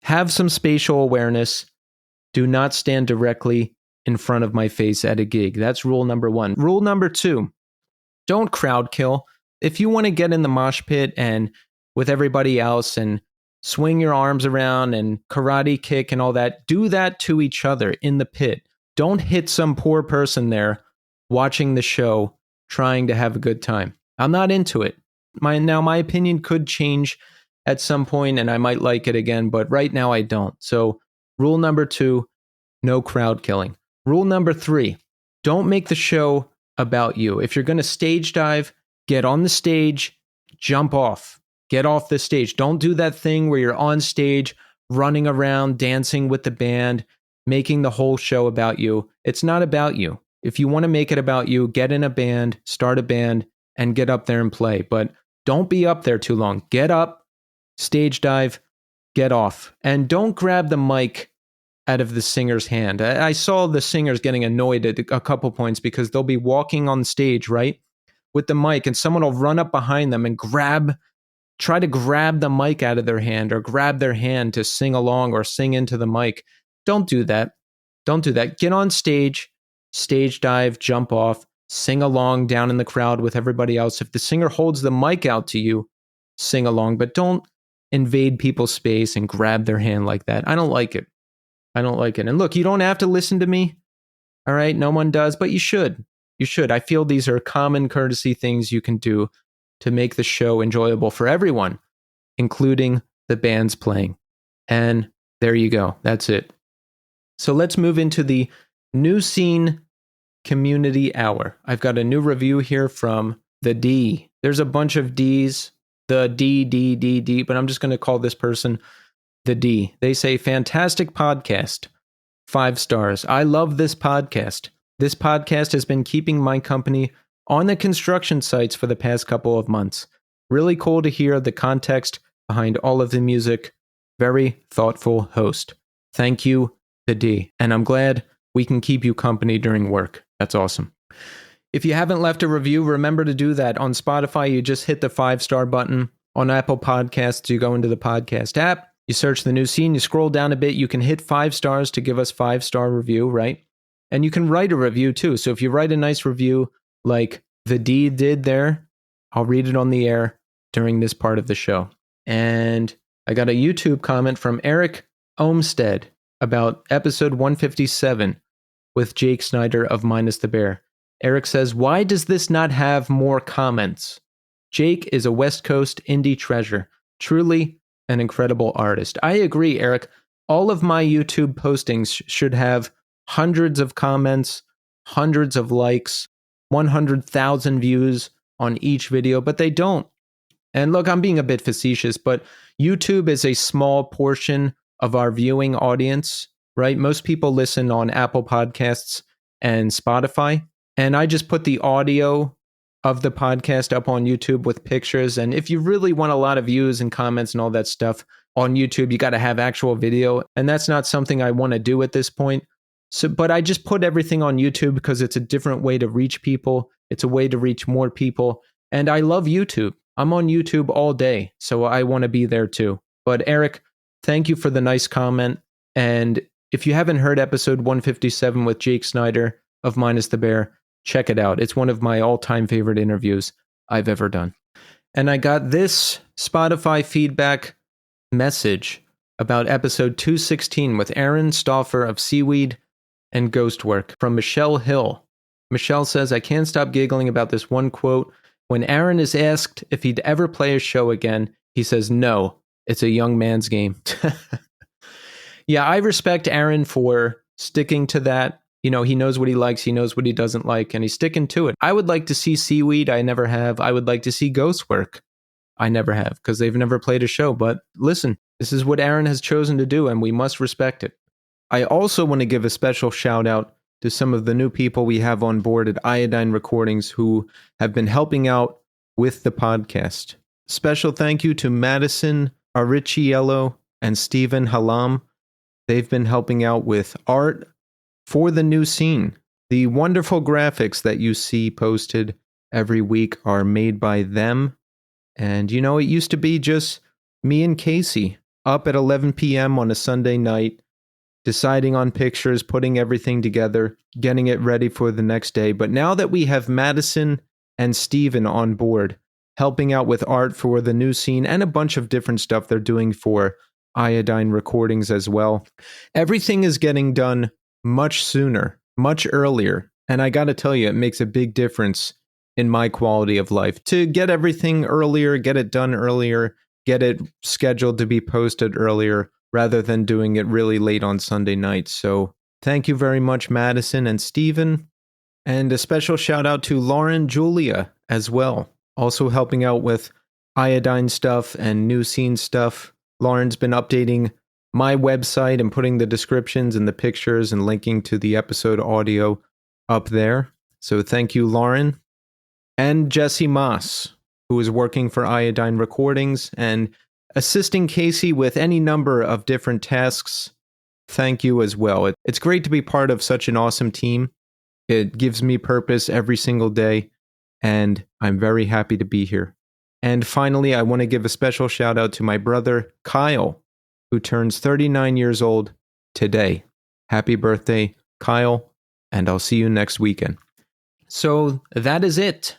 have some spatial awareness. Do not stand directly in front of my face at a gig. That's rule number 1. Rule number 2, don't crowd kill. If you want to get in the mosh pit and with everybody else and swing your arms around and karate kick and all that, do that to each other in the pit. Don't hit some poor person there watching the show trying to have a good time. I'm not into it. My opinion could change at some point and I might like it again, but right now I don't. So rule number 2, no crowd killing. Rule number 3, don't make the show about you. If you're going to stage dive, get on the stage, jump off. Get off the stage. Don't do that thing where you're on stage, running around, dancing with the band, making the whole show about you. It's not about you. If you want to make it about you, get in a band, start a band, and get up there and play. But don't be up there too long. Get up, stage dive, get off. And don't grab the mic out of the singer's hand. I saw the singers getting annoyed at a couple points because they'll be walking on stage, right, with the mic, and someone will run up behind them and try to grab the mic out of their hand or grab their hand to sing along or sing into the mic. Don't do that. Don't do that. Get on stage, stage dive, jump off, sing along down in the crowd with everybody else. If the singer holds the mic out to you, sing along, but don't invade people's space and grab their hand like that. I don't like it. I don't like it. And look, you don't have to listen to me. All right. No one does, but you should. You should. I feel these are common courtesy things you can do to make the show enjoyable for everyone, including the bands playing. And there you go. That's it. So let's move into the New Scene Community Hour. I've got a new review here from the D. There's a bunch of Ds, the D, but I'm just going to call this person the D. They say, fantastic podcast. 5 stars. I love this podcast. This podcast has been keeping my company on the construction sites for the past couple of months. Really cool to hear the context behind all of the music. Very thoughtful host. Thank you, the D. And I'm glad we can keep you company during work. That's awesome. If you haven't left a review, remember to do that. On Spotify, you just hit the 5-star button. On Apple Podcasts, you go into the podcast app, you search the New Scene, you scroll down a bit, you can hit 5 stars to give us 5-star review, right? And you can write a review too. So if you write a nice review like the D did there, I'll read it on the air during this part of the show. And I got a YouTube comment from Eric Olmstead about episode 157 with Jake Snyder of Minus the Bear. Eric says, why does this not have more comments? Jake is a West Coast indie treasure. Truly an incredible artist. I agree, Eric. All of my YouTube postings should have hundreds of comments, hundreds of likes, 100,000 views on each video, but they don't. And look, I'm being a bit facetious, but YouTube is a small portion of our viewing audience, right? Most people listen on Apple Podcasts and Spotify. And I just put the audio of the podcast up on YouTube with pictures. And if you really want a lot of views and comments and all that stuff on YouTube, you got to have actual video. And that's not something I want to do at this point. But I just put everything on YouTube because it's a different way to reach people. It's a way to reach more people. And I love YouTube. I'm on YouTube all day, so I want to be there too. But Eric, thank you for the nice comment. And if you haven't heard episode 157 with Jake Snyder of Minus the Bear, check it out. It's one of my all-time favorite interviews I've ever done. And I got this Spotify feedback message about episode 216 with Aaron Stauffer of Seaweed and Ghostwork from Michelle Hill. Michelle says, I can't stop giggling about this one quote. When Aaron is asked if he'd ever play a show again, he says, no, it's a young man's game. Yeah, I respect Aaron for sticking to that. You know, he knows what he likes, he knows what he doesn't like, and he's sticking to it. I would like to see Seaweed. I never have. I would like to see Ghostwork. I never have, because they've never played a show. But listen, this is what Aaron has chosen to do, and we must respect it. I also want to give a special shout out to some of the new people we have on board at Iodine Recordings who have been helping out with the podcast. Special thank you to Madison Aricciello and Stephen Halam. They've been helping out with art for the new scene. The wonderful graphics that you see posted every week are made by them. And you know, it used to be just me and Casey up at 11 p.m. on a Sunday night, deciding on pictures, putting everything together, getting it ready for the next day. But now that we have Madison and Steven on board, helping out with art for the new scene and a bunch of different stuff they're doing for Iodine Recordings as well, everything is getting done much sooner, much earlier. And I got to tell you, it makes a big difference in my quality of life to get everything earlier, get it done earlier, get it scheduled to be posted earlier, rather than doing it really late on Sunday night. So thank you very much, Madison and Steven. And a special shout out to Lauren Julia as well, also helping out with Iodine stuff and new scene stuff. Lauren's been updating my website and putting the descriptions and the pictures and linking to the episode audio up there. So thank you, Lauren. And Jesse Moss, who is working for Iodine Recordings and assisting Casey with any number of different tasks. Thank you as well. It's great to be part of such an awesome team. It gives me purpose every single day, and I'm very happy to be here. And finally, I want to give a special shout out to my brother, Kyle, who turns 39 years old today. Happy birthday, Kyle, and I'll see you next weekend. So that is it.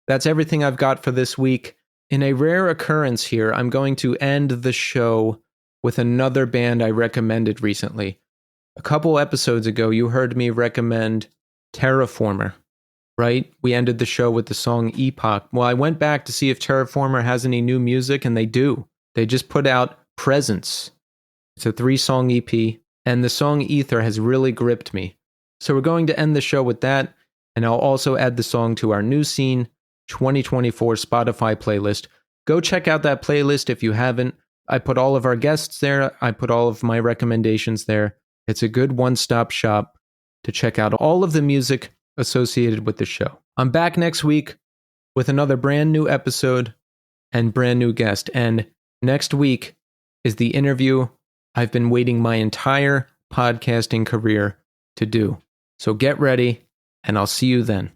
That's everything I've got for this week. In a rare occurrence here, I'm going to end the show with another band I recommended recently. A couple episodes ago, you heard me recommend Terraformer, right? We ended the show with the song Epoch. Well, I went back to see if Terraformer has any new music, and they do. They just put out Presence. It's a 3-song EP, and the song Ether has really gripped me. So we're going to end the show with that, and I'll also add the song to our New Scene 2024 Spotify playlist. Go check out that playlist if you haven't. I put all of our guests there. I put all of my recommendations there. It's a good one-stop shop to check out all of the music associated with the show. I'm back next week with another brand new episode and brand new guest. And next week is the interview I've been waiting my entire podcasting career to do. So get ready, and I'll see you then.